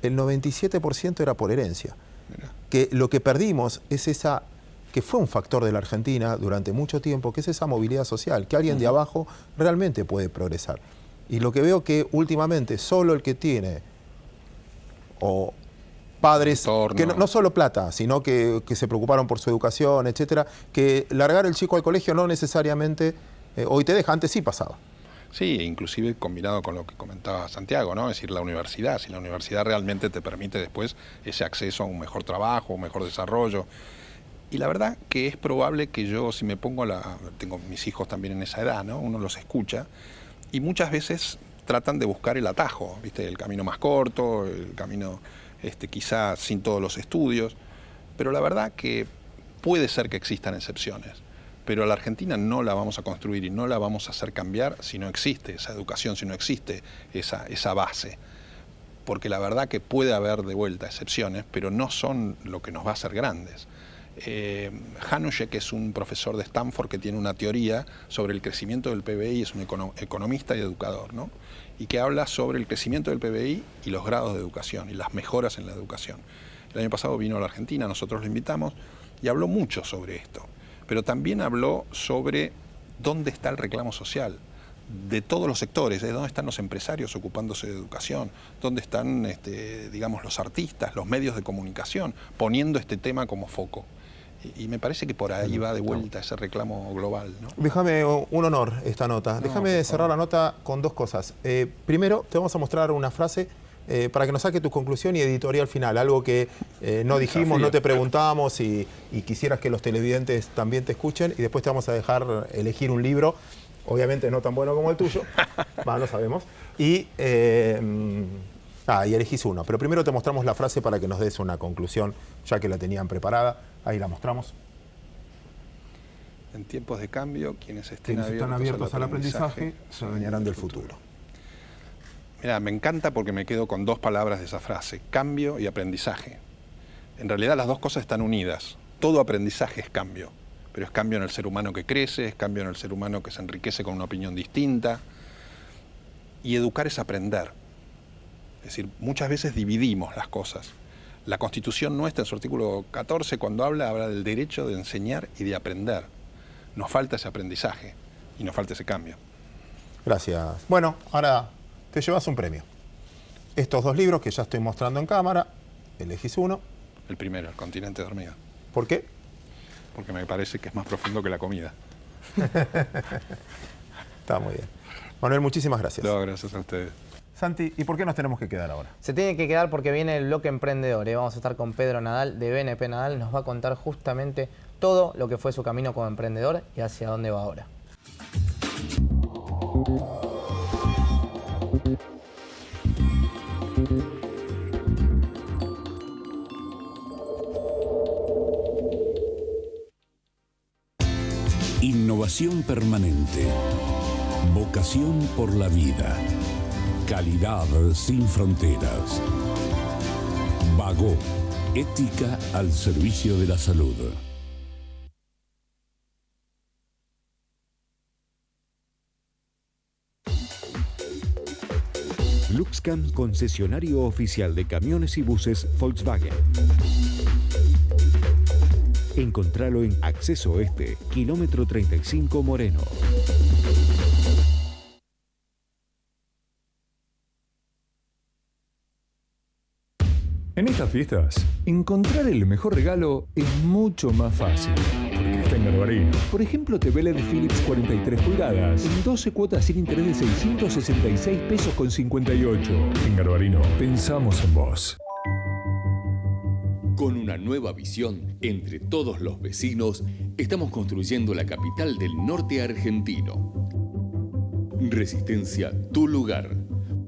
B: el 97% era por herencia.
D: Mira.
B: Que lo que perdimos es esa, que fue un factor de la Argentina durante mucho tiempo, que es esa movilidad social, que alguien de abajo realmente puede progresar. Y lo que veo que últimamente solo el que tiene o padres
D: Entorno.
B: que no solo plata, sino que se preocuparon por su educación, etcétera, que largar el chico al colegio no necesariamente hoy te deja, antes sí pasaba.
D: Sí, inclusive combinado con lo que comentaba Santiago, ¿no? Es decir, la universidad, si la universidad realmente te permite después ese acceso a un mejor trabajo, un mejor desarrollo. Y la verdad que es probable que yo, si me pongo tengo mis hijos también en esa edad, ¿no? Uno los escucha y muchas veces tratan de buscar el atajo, ¿viste? El camino más corto, el camino quizá sin todos los estudios, pero la verdad que puede ser que existan excepciones. Pero a la Argentina no la vamos a construir y no la vamos a hacer cambiar si no existe esa educación, si no existe esa base. Porque la verdad que puede haber de vuelta excepciones, pero no son lo que nos va a hacer grandes. Hanushek es un profesor de Stanford que tiene una teoría sobre el crecimiento del PBI, es un economista y educador, ¿no? Y que habla sobre el crecimiento del PBI y los grados de educación y las mejoras en la educación. El año pasado vino a la Argentina, nosotros lo invitamos y habló mucho sobre esto. Pero también habló sobre dónde está el reclamo social, de todos los sectores, dónde están los empresarios ocupándose de educación, dónde están, digamos, los artistas, los medios de comunicación, poniendo este tema como foco. Y me parece que por ahí va de vuelta ese reclamo global, ¿no?
B: Déjame un honor esta nota. Déjame cerrar la nota con dos cosas. Primero, te vamos a mostrar una frase para que nos saque tu conclusión y editorial final, algo que no dijimos, no te preguntamos y quisieras que los televidentes también te escuchen, y después te vamos a dejar elegir un libro, obviamente no tan bueno como el tuyo, no sabemos, y elegís uno. Pero primero te mostramos la frase para que nos des una conclusión, ya que la tenían preparada. Ahí la mostramos.
D: En tiempos de cambio, quienes estén
B: abiertos al aprendizaje se adueñarán del futuro.
D: Mira, me encanta porque me quedo con dos palabras de esa frase, cambio y aprendizaje. En realidad las dos cosas están unidas. Todo aprendizaje es cambio, pero es cambio en el ser humano que crece, es cambio en el ser humano que se enriquece con una opinión distinta. Y educar es aprender. Es decir, muchas veces dividimos las cosas. La Constitución nuestra, en su artículo 14, cuando habla del derecho de enseñar y de aprender. Nos falta ese aprendizaje y nos falta ese cambio.
B: Gracias. Bueno, ahora te llevas un premio. Estos dos libros que ya estoy mostrando en cámara, elegís uno.
D: El primero, El continente dormido.
B: ¿Por qué?
D: Porque me parece que es más profundo que la comida.
B: Está muy bien. Manuel, muchísimas gracias.
D: No, gracias a ustedes.
B: Santi, ¿y por qué nos tenemos que quedar ahora?
C: Se tiene que quedar porque viene el bloque emprendedor. Vamos a estar con Pedro Nadal de BNP Nadal. Nos va a contar justamente todo lo que fue su camino como emprendedor y hacia dónde va ahora.
F: Innovación permanente. Vocación por la vida. Calidad sin fronteras. Vago. Ética al servicio de la salud.
G: Luxcan, concesionario oficial de camiones y buses Volkswagen. Encontralo en Acceso Oeste, kilómetro 35 Moreno.
H: En estas fiestas, encontrar el mejor regalo es mucho más fácil, porque está en Garbarino. Por ejemplo, TV LED Philips 43 pulgadas, en 12 cuotas sin interés de 666 pesos con 58. En Garbarino, pensamos en vos.
I: Con una nueva visión entre todos los vecinos, estamos construyendo la capital del norte argentino. Resistencia, tu lugar.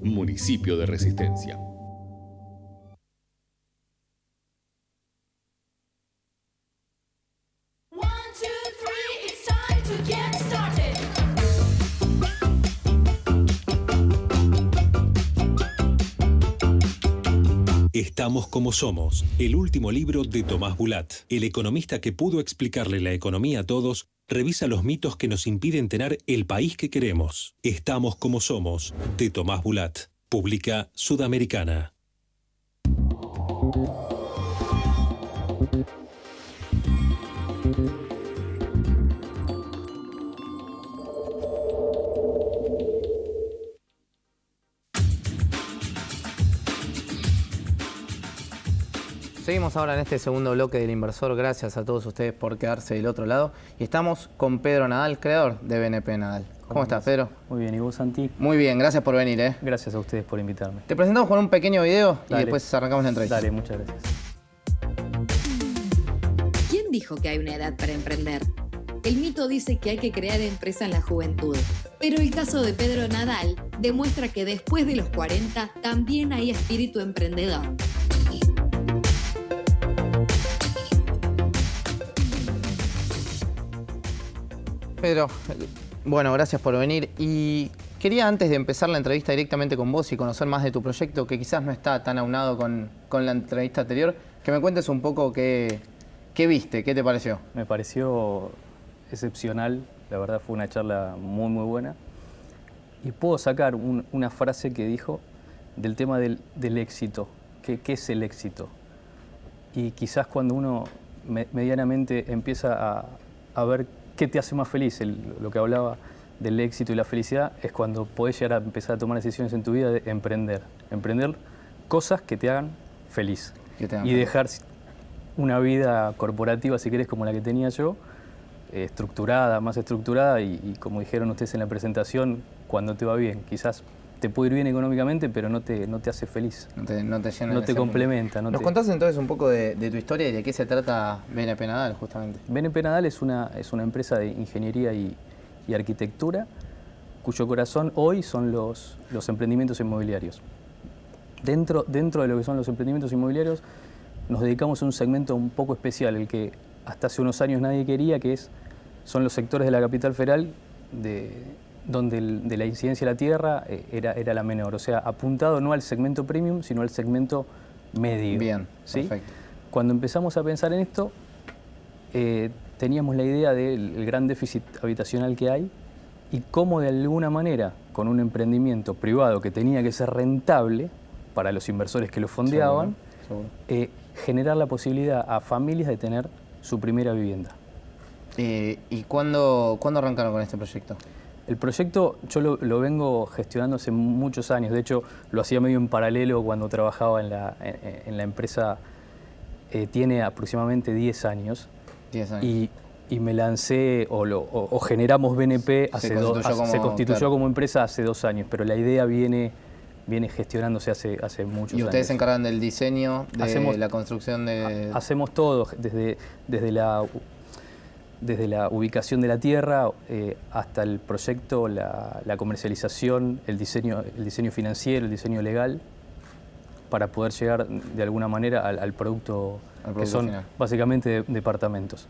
I: Municipio de Resistencia.
J: Estamos como somos, el último libro de Tomás Bulat. El economista que pudo explicarle la economía a todos, revisa los mitos que nos impiden tener el país que queremos. Estamos como somos, de Tomás Bulat. Publica Sudamericana.
C: Seguimos ahora en este segundo bloque del Inversor. Gracias a todos ustedes por quedarse del otro lado. Y estamos con Pedro Nadal, creador de BNP Nadal. ¿Cómo estás, Pedro?
K: Muy bien, ¿y vos, Santi?
C: Muy bien, gracias por venir.
K: Gracias a ustedes por invitarme.
C: Te presentamos con un pequeño video
K: Dale.
C: y después arrancamos la entrevista.
K: Dale, muchas gracias.
E: ¿Quién dijo que hay una edad para emprender? El mito dice que hay que crear empresa en la juventud. Pero el caso de Pedro Nadal demuestra que después de los 40 también hay espíritu emprendedor.
C: Pedro, bueno, gracias por venir. Y quería, antes de empezar la entrevista directamente con vos y conocer más de tu proyecto, que quizás no está tan aunado con la entrevista anterior, que me cuentes un poco qué viste, qué te pareció.
K: Me pareció excepcional, la verdad fue una charla muy, muy buena. Y puedo sacar una frase que dijo del tema del éxito. ¿Qué es el éxito? Y quizás cuando uno medianamente empieza a ver qué te hace más feliz, lo que hablaba del éxito y la felicidad, es cuando podés llegar a empezar a tomar decisiones en tu vida de emprender. Emprender cosas que te hagan feliz. Y dejar una vida corporativa, si querés, como la que tenía yo, estructurada, más estructurada, y como dijeron ustedes en la presentación, cuando te va bien. Quizás te puede ir bien económicamente, pero no te hace feliz.
C: No te llena.
K: No te complementa.
C: ¿Nos contás entonces un poco de tu historia y de qué se trata BNP Nadal, justamente?
K: BNP Nadal es una empresa de ingeniería y arquitectura, cuyo corazón hoy son los emprendimientos inmobiliarios. Dentro de lo que son los emprendimientos inmobiliarios, nos dedicamos a un segmento un poco especial, el que hasta hace unos años nadie quería, son los sectores de la capital federal donde de la incidencia de la tierra era la menor. O sea, apuntado no al segmento premium, sino al segmento medio.
C: Bien,
K: ¿sí?
C: Perfecto.
K: Cuando empezamos a pensar en esto, teníamos la idea del gran déficit habitacional que hay y cómo de alguna manera, con un emprendimiento privado que tenía que ser rentable para los inversores que lo fondeaban,
C: Seguro.
K: Generar la posibilidad a familias de tener su primera vivienda.
C: ¿Y cuándo arrancaron con este proyecto?
K: El proyecto yo lo vengo gestionando hace muchos años. De hecho, lo hacía medio en paralelo cuando trabajaba en la empresa. Tiene aproximadamente 10 años.
C: 10 años.
K: Y me lancé, o generamos BNP, se constituyó como empresa hace 2 años, pero la idea viene gestionándose hace muchos años.
C: ¿Y ustedes se encargan del diseño, de la construcción de...?
K: Hacemos todo, desde la ubicación de la tierra hasta el proyecto, la comercialización, el diseño financiero, el diseño legal, para poder llegar de alguna manera al producto que son final. Básicamente departamentos.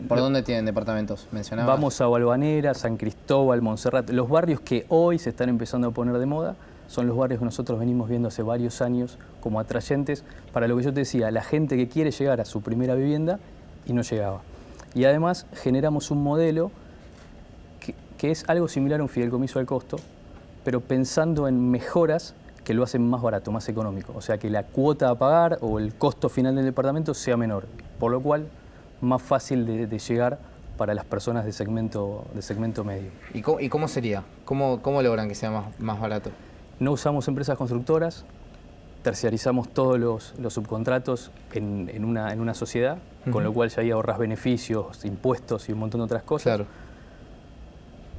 C: ¿Por dónde tienen departamentos? ¿Mencionabas?
K: Vamos a Valvanera, San Cristóbal, Montserrat. Los barrios que hoy se están empezando a poner de moda son los barrios que nosotros venimos viendo hace varios años como atrayentes para lo que yo te decía, la gente que quiere llegar a su primera vivienda y no llegaba. Y además generamos un modelo que es algo similar a un fideicomiso al costo, pero pensando en mejoras que lo hacen más barato, más económico. O sea, que la cuota a pagar o el costo final del departamento sea menor, por lo cual más fácil de llegar para las personas de segmento medio.
C: ¿Y cómo sería? ¿Cómo logran que sea más barato?
K: No usamos empresas constructoras, terciarizamos todos los subcontratos en una sociedad, con lo cual ya ahí ahorras beneficios, impuestos y un montón de otras cosas. Claro.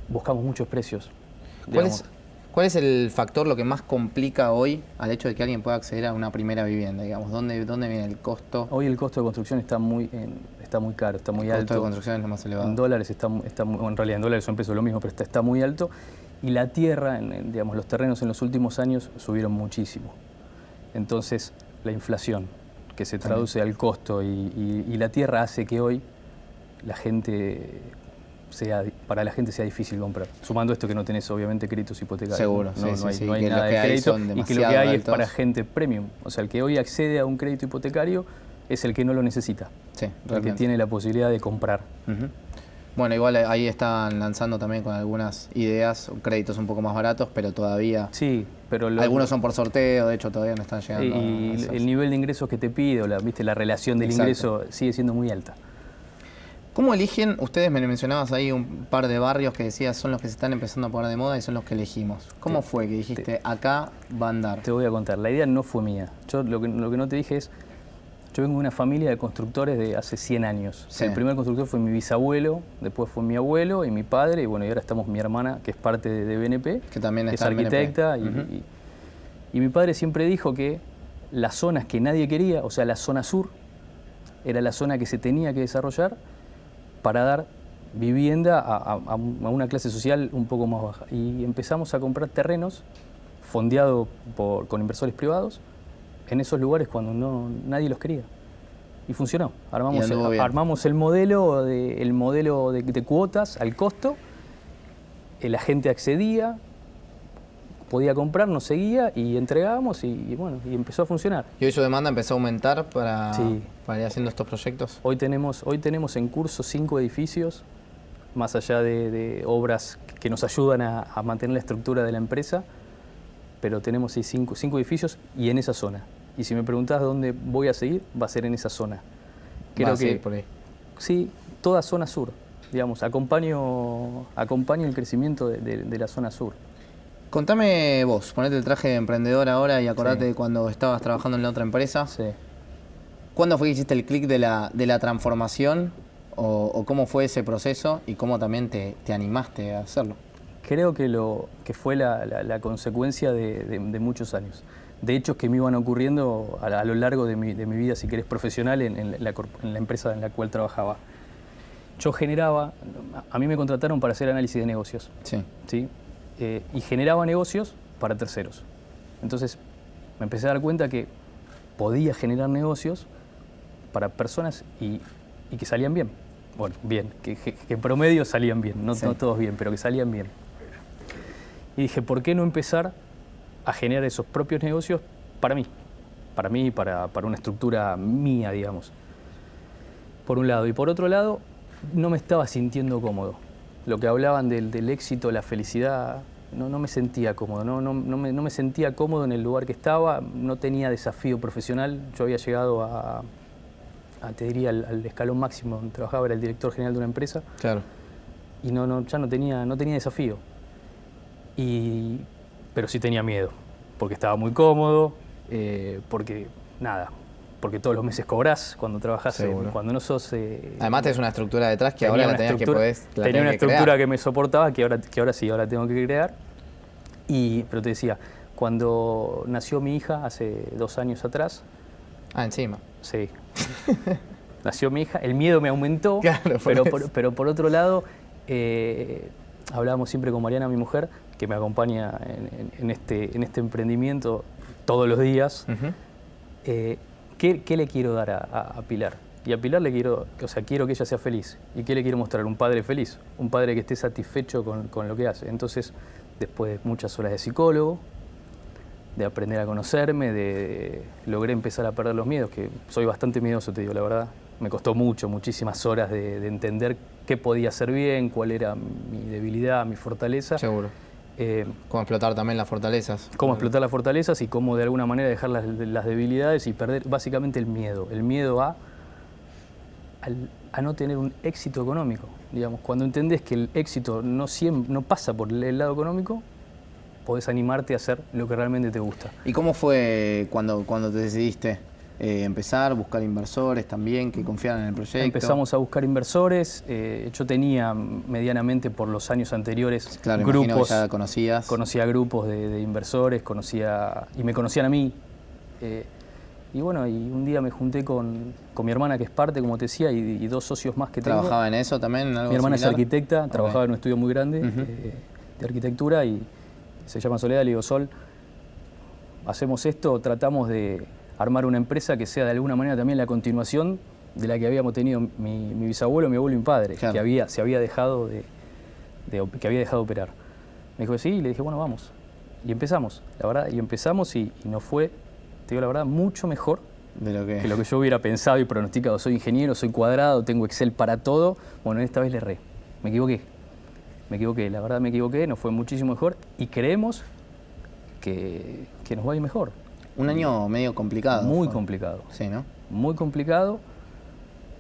K: Buscamos muchos precios.
C: ¿Cuál es el factor, lo que más complica hoy al hecho de que alguien pueda acceder a una primera vivienda? Digamos, ¿dónde viene el costo?
K: Hoy el costo de construcción está muy caro, está muy alto.
C: El costo de construcción es lo más elevado.
K: En dólares en realidad en dólares son pesos lo mismo, pero está muy alto. Y la tierra, digamos, los terrenos en los últimos años subieron muchísimo. Entonces, la inflación, que se traduce al costo y la tierra hace que hoy la gente para la gente sea difícil comprar. Sumando esto que no tenés obviamente créditos hipotecarios.
C: Seguro,
K: no hay nada de crédito y que lo que hay es para gente premium. O sea, el que hoy accede a un crédito hipotecario es el que no lo necesita, el que tiene la posibilidad de comprar.
C: Bueno, igual ahí están lanzando también con algunas ideas, créditos un poco más baratos, pero todavía...
K: Sí, pero...
C: algunos son por sorteo, de hecho todavía no están llegando.
K: Y el nivel de ingresos que te pide, ¿viste? La relación del ingreso sigue siendo muy alta.
C: ¿Cómo eligen? Ustedes me mencionabas ahí un par de barrios que decías son los que se están empezando a poner de moda y son los que elegimos. ¿Cómo fue que dijiste, acá va a andar?
K: Te voy a contar, la idea no fue mía. Yo lo que no te dije es... Yo vengo de una familia de constructores de hace 100 años. Sí. El primer constructor fue mi bisabuelo, después fue mi abuelo y mi padre, y bueno, y ahora estamos mi hermana, que es parte de BNP,
C: que también
K: es arquitecta. Y mi padre siempre dijo que las zonas que nadie quería, o sea, la zona sur, era la zona que se tenía que desarrollar para dar vivienda a una clase social un poco más baja. Y empezamos a comprar terrenos fondeados con inversores privados, en esos lugares cuando nadie los quería. Y funcionó. Armamos el modelo de cuotas al costo, la gente accedía, podía comprar, nos seguía y entregábamos y bueno, y empezó a funcionar.
C: ¿Y hoy su demanda empezó a aumentar para ir haciendo estos proyectos?
K: Hoy tenemos en curso 5 edificios, más allá de obras que nos ayudan a mantener la estructura de la empresa, pero tenemos 5 edificios y en esa zona. Y si me preguntás dónde voy a seguir, va a ser en esa zona.
C: Creo que por ahí.
K: Sí, toda zona sur, digamos, acompaño el crecimiento de la zona sur.
C: Contame vos, ponete el traje de emprendedor ahora y acordate de cuando estabas trabajando en la otra empresa.
K: Sí.
C: ¿Cuándo fue que hiciste el clic de la transformación o cómo fue ese proceso y cómo también te animaste a hacerlo?
K: Creo que fue la consecuencia de muchos años. De hechos que me iban ocurriendo a lo largo de mi vida, si querés, profesional en la empresa en la cual trabajaba. Yo a mí me contrataron para hacer análisis de negocios. ¿Sí? Y generaba negocios para terceros. Entonces me empecé a dar cuenta que podía generar negocios para personas y que salían bien. Bueno, bien, que en promedio salían bien, no todos bien, pero que salían bien. Y dije, ¿por qué no empezar a generar esos propios negocios para mí, para una estructura mía, digamos? Por un lado. Y por otro lado, no me estaba sintiendo cómodo. Lo que hablaban del éxito, la felicidad, no me sentía cómodo, no me sentía cómodo en el lugar que estaba, no tenía desafío profesional. Yo había llegado te diría, al escalón máximo donde trabajaba, era el director general de una empresa. Claro. Y ya no tenía desafío. Pero sí tenía miedo, porque estaba muy cómodo, porque todos los meses cobrás cuando trabajás, cuando no sos...
C: Además tenés una estructura detrás que ahora
K: tenía una estructura que me soportaba, que ahora tengo que crear. Pero te decía, cuando nació mi hija hace 2 años atrás...
C: encima.
K: Sí. Nació mi hija, el miedo me aumentó,
C: claro,
K: pero por otro lado, hablábamos siempre con Mariana, mi mujer, que me acompaña en este emprendimiento todos los días. ¿Qué le quiero dar a Pilar? Y a Pilar quiero que ella sea feliz. ¿Y qué le quiero mostrar? Un padre feliz, un padre que esté satisfecho con lo que hace. Entonces, después de muchas horas de psicólogo, de aprender a conocerme, logré empezar a perder los miedos, que soy bastante miedoso, te digo la verdad. Me costó muchísimas horas de entender qué podía hacer bien, cuál era mi debilidad, mi fortaleza.
C: Seguro. Cómo explotar también las fortalezas.
K: Cómo explotar las fortalezas y cómo de alguna manera dejar las debilidades y perder básicamente el miedo a no tener un éxito económico. Digamos, cuando entendés que el éxito no pasa por el lado económico, podés animarte a hacer lo que realmente te gusta.
C: ¿Y cómo fue cuando te decidiste empezar, buscar inversores también que confiaran en el proyecto?
K: Empezamos a buscar inversores. Yo tenía medianamente por los años anteriores grupos.
C: Que ya conocías.
K: Conocía grupos de inversores, y me conocían a mí. Y bueno, y un día me junté con mi hermana, que es parte, como te decía, y 2 socios más que tengo.
C: ¿Trabajaba en eso también?
K: Mi hermana es arquitecta, trabajaba en un estudio muy grande de arquitectura y se llama Soledad. Le digo, Sol, hacemos esto, tratamos de armar una empresa que sea de alguna manera también la continuación de la que habíamos tenido mi bisabuelo, mi abuelo y mi padre,
C: Claro.
K: que se había dejado que había dejado de operar. Me dijo que sí, y le dije, bueno, vamos. Y empezamos, la verdad, y nos fue, te digo la verdad, mucho mejor
C: De lo que...
K: que lo que yo hubiera pensado y pronosticado. Soy ingeniero, soy cuadrado, tengo Excel para todo. Bueno, esta vez le erré. Me equivoqué, la verdad me equivoqué, nos fue muchísimo mejor y creemos que nos va a ir mejor.
C: Un año medio complicado.
K: Muy
C: fue.
K: complicado.
C: Sí, ¿no?
K: Muy complicado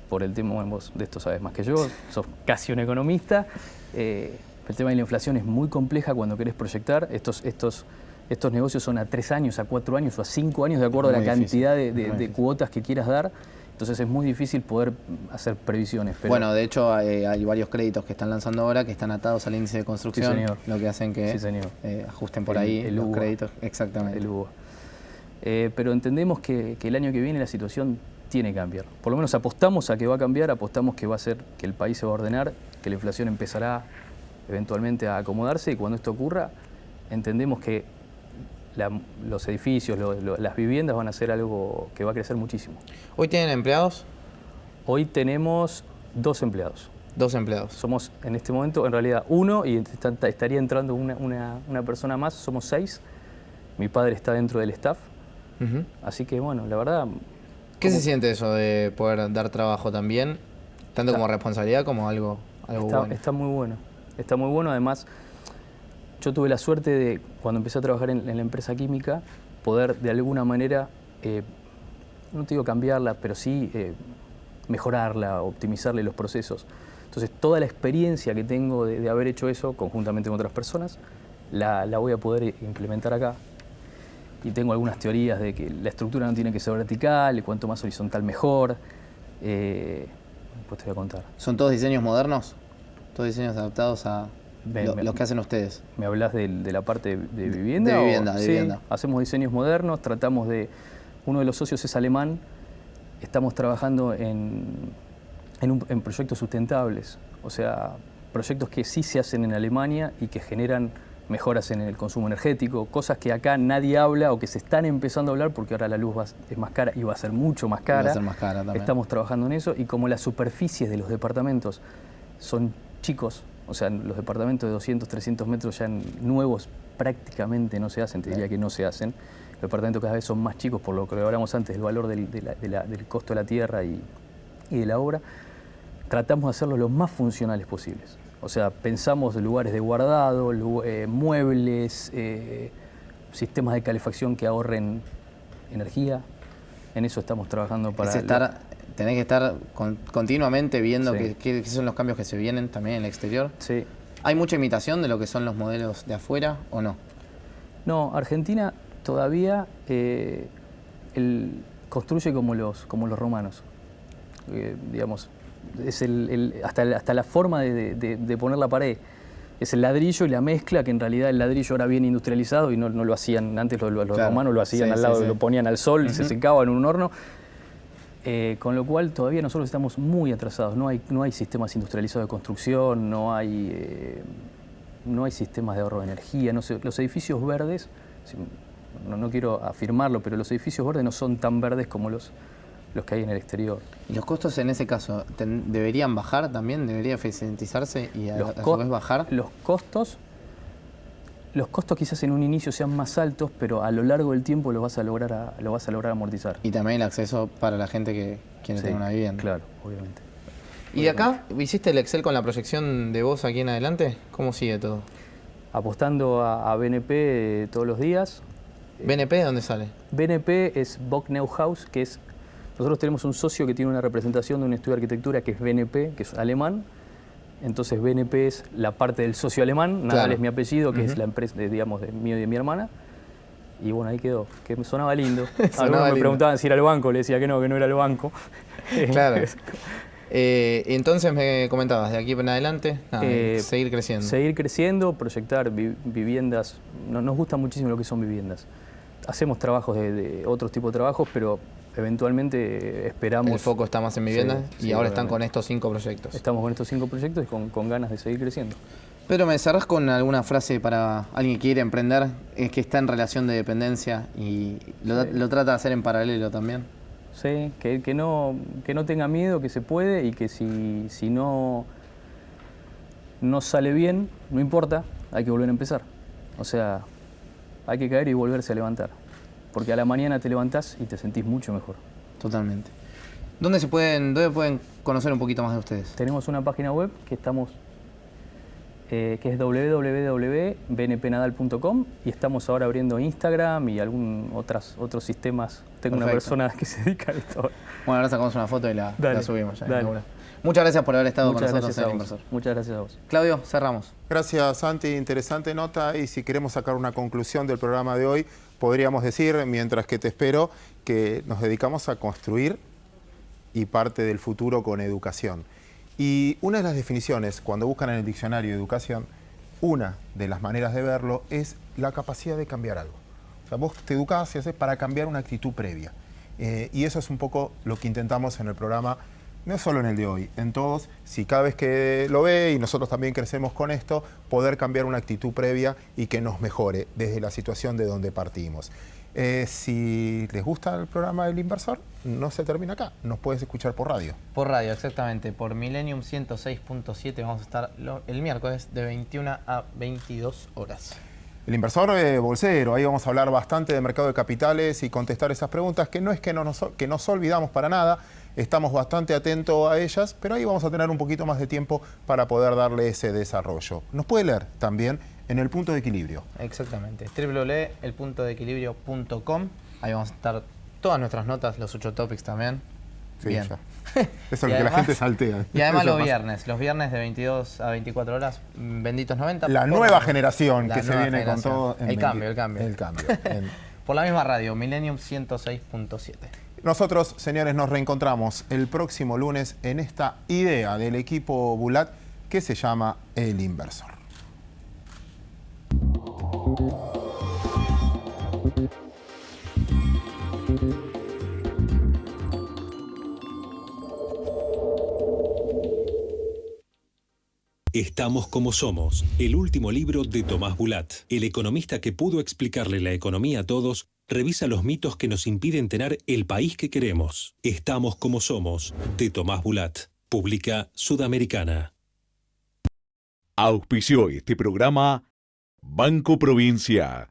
K: por el tema, bueno, vos de esto sabes más que yo, sos casi un economista. El tema de la inflación es muy compleja cuando querés proyectar. Estos negocios son a 3 años, a 4 años o a 5 años de acuerdo a la cantidad de cuotas que quieras dar. Entonces es muy difícil poder hacer previsiones. Pero
C: Bueno, de hecho hay varios créditos que están lanzando ahora que están atados al índice de construcción,
K: Sí, señor.
C: lo que hacen que
K: Sí, señor.
C: ajusten por ahí
K: El
C: los
K: UBA.
C: créditos. Exactamente.
K: el UBA. Pero entendemos que el año que viene la situación tiene que cambiar. Por lo menos apostamos a que va a cambiar, apostamos que va a ser que el país se va a ordenar, que la inflación empezará eventualmente a acomodarse y cuando esto ocurra entendemos que los edificios, las viviendas van a ser algo que va a crecer muchísimo.
C: ¿Hoy tienen empleados?
K: Hoy tenemos 2 empleados.
C: 2 empleados.
K: Somos en este momento en realidad 1 y estaría entrando una persona más, somos 6. Mi padre está dentro del staff.
C: Ujú.
K: Así que bueno, la verdad...
C: ¿Qué se siente eso de poder dar trabajo también? Tanto como responsabilidad como algo bueno.
K: Está muy bueno. Está muy bueno. Además, yo tuve la suerte de, cuando empecé a trabajar en la empresa química, poder de alguna manera, no te digo cambiarla, pero sí mejorarla, optimizarle los procesos. Entonces, toda la experiencia que tengo de haber hecho eso, conjuntamente con otras personas, la voy a poder implementar acá. Y tengo algunas teorías de que la estructura no tiene que ser vertical, y cuanto más horizontal mejor. Después te voy a contar.
C: ¿Son todos diseños modernos? ¿Todos diseños adaptados a los que hacen ustedes?
K: ¿Me hablas de la parte de vivienda?
C: De vivienda, de
K: Sí,
C: vivienda.
K: hacemos diseños modernos, tratamos de... Uno de los socios es alemán, estamos trabajando en proyectos sustentables, o sea, proyectos que sí se hacen en Alemania y que generan mejoras en el consumo energético, cosas que acá nadie habla o que se están empezando a hablar porque ahora la luz es más cara y va a ser mucho más cara.
C: Va a ser más cara también.
K: Estamos trabajando en eso y como las superficies de los departamentos son chicos, o sea, los departamentos de 200, 300 metros ya nuevos prácticamente no se hacen, te diría que no se hacen. Los departamentos cada vez son más chicos, por lo que hablamos antes del valor del costo de la tierra y de la obra. Tratamos de hacerlos lo más funcionales posibles. O sea, pensamos lugares de guardado, muebles, sistemas de calefacción que ahorren energía. En eso estamos trabajando para...
C: Tenés que estar continuamente viendo
K: Sí.
C: qué son los cambios que se vienen también en el exterior.
K: Sí.
C: ¿Hay mucha imitación de lo que son los modelos de afuera o no?
K: No, Argentina todavía construye como los romanos. Digamos, es hasta la forma de poner la pared. Es el ladrillo y la mezcla, que en realidad el ladrillo ahora viene industrializado y no lo hacían, antes los
C: Claro.
K: romanos lo hacían
C: Sí,
K: al lado,
C: sí.
K: lo ponían al sol y se
C: Ujú.
K: secaba en un horno. Con lo cual todavía nosotros estamos muy atrasados, no hay sistemas industrializados de construcción, no hay sistemas de ahorro de energía, no sé, los edificios verdes, no quiero afirmarlo, pero los edificios verdes no son tan verdes como los que hay en el exterior.
C: ¿Y los costos en ese caso deberían bajar también? ¿Debería eficientizarse y a su vez bajar?
K: Los costos quizás en un inicio sean más altos, pero a lo largo del tiempo lo vas a lograr amortizar.
C: Y también el acceso para la gente que quiere
K: Sí,
C: tener una vivienda.
K: Claro, obviamente.
C: ¿Y de acá hiciste el Excel con la proyección de vos aquí en adelante? ¿Cómo sigue todo?
K: Apostando a BNP todos los días.
C: ¿BNP dónde sale?
K: BNP es Bock Neuhaus, que es... Nosotros tenemos un socio que tiene una representación de un estudio de arquitectura que es BNP, que es alemán. Entonces BNP es la parte del socio alemán, Nadal
C: Claro.
K: es mi apellido, que
C: Ujú.
K: es la empresa, digamos, de mío y de mi hermana. Y bueno, ahí quedó, que me sonaba lindo.
C: Sonaba
K: Algunos me
C: lindo.
K: preguntaban si era el banco, le decía que no era el banco.
C: Claro. Entonces me comentabas, de aquí en adelante, seguir creciendo.
K: Seguir creciendo, proyectar viviendas. Nos gusta muchísimo lo que son viviendas. Hacemos trabajos de otros tipos de trabajos, pero eventualmente esperamos...
C: El foco está más en viviendas
K: Sí,
C: y ahora están
K: obviamente.
C: con estos 5 proyectos.
K: Estamos con estos 5 proyectos y con ganas de seguir creciendo.
C: Pedro, ¿me cerrás con alguna frase para alguien que quiere emprender, que está en relación de dependencia y lo trata de hacer en paralelo también?
K: Sí, que no tenga miedo, que se puede y que si no sale bien, no importa, hay que volver a empezar. O sea, hay que caer y volverse a levantar. Porque a la mañana te levantás y te sentís mucho mejor.
C: Totalmente. ¿Dónde pueden conocer un poquito más de ustedes?
K: Tenemos una página web que estamos que es www.bnpnadal.com y estamos ahora abriendo Instagram y otros sistemas. Tengo una persona que se dedica a esto.
C: Bueno, ahora sacamos una foto y la subimos.
K: Dale.
C: Muchas gracias por haber estado
K: Muchas
C: con nosotros
K: gracias
C: en
K: a
C: El
K: vos.
C: Inversor.
K: Muchas gracias a vos.
C: Claudio, cerramos.
B: Gracias, Santi. Interesante nota. Y si queremos sacar una conclusión del programa de hoy, podríamos decir, mientras que te espero, que nos dedicamos a construir y parte del futuro con educación. Y una de las definiciones, cuando buscan en el diccionario de educación, una de las maneras de verlo es la capacidad de cambiar algo. O sea, vos te educás y haces para cambiar una actitud previa. Y eso es un poco lo que intentamos en el programa, no solo en el de hoy, en todos. Si cada vez que lo ve y nosotros también crecemos con esto, poder cambiar una actitud previa y que nos mejore desde la situación de donde partimos. Si les gusta el programa del Inversor, no se termina acá, nos puedes escuchar por radio.
C: Por radio, exactamente, por Millennium 106.7 vamos a estar el miércoles de 21 a 22 horas.
B: El Inversor bolsero, ahí vamos a hablar bastante de mercado de capitales y contestar esas preguntas, que no es que nos olvidamos para nada, estamos bastante atentos a ellas, pero ahí vamos a tener un poquito más de tiempo para poder darle ese desarrollo. Nos puede leer también en El Punto de Equilibrio.
C: Exactamente, www.elpuntodeequilibrio.com, ahí vamos a estar todas nuestras notas, los 8 topics también.
B: Sí,
C: bien.
B: Ya. Eso es lo que la gente saltea.
C: Y además
B: Eso
C: los viernes de 22 a 24 horas, benditos 90.
B: La nueva generación que se viene con todo.
C: El cambio. Por la misma radio, Millennium 106.7.
B: Nosotros, señores, nos reencontramos el próximo lunes en esta idea del equipo Bulat que se llama El Inversor.
J: Estamos como somos, el último libro de Tomás Bulat. El economista que pudo explicarle la economía a todos, revisa los mitos que nos impiden tener el país que queremos. Estamos como somos, de Tomás Bulat. Publica Sudamericana.
A: Auspició este programa Banco Provincia.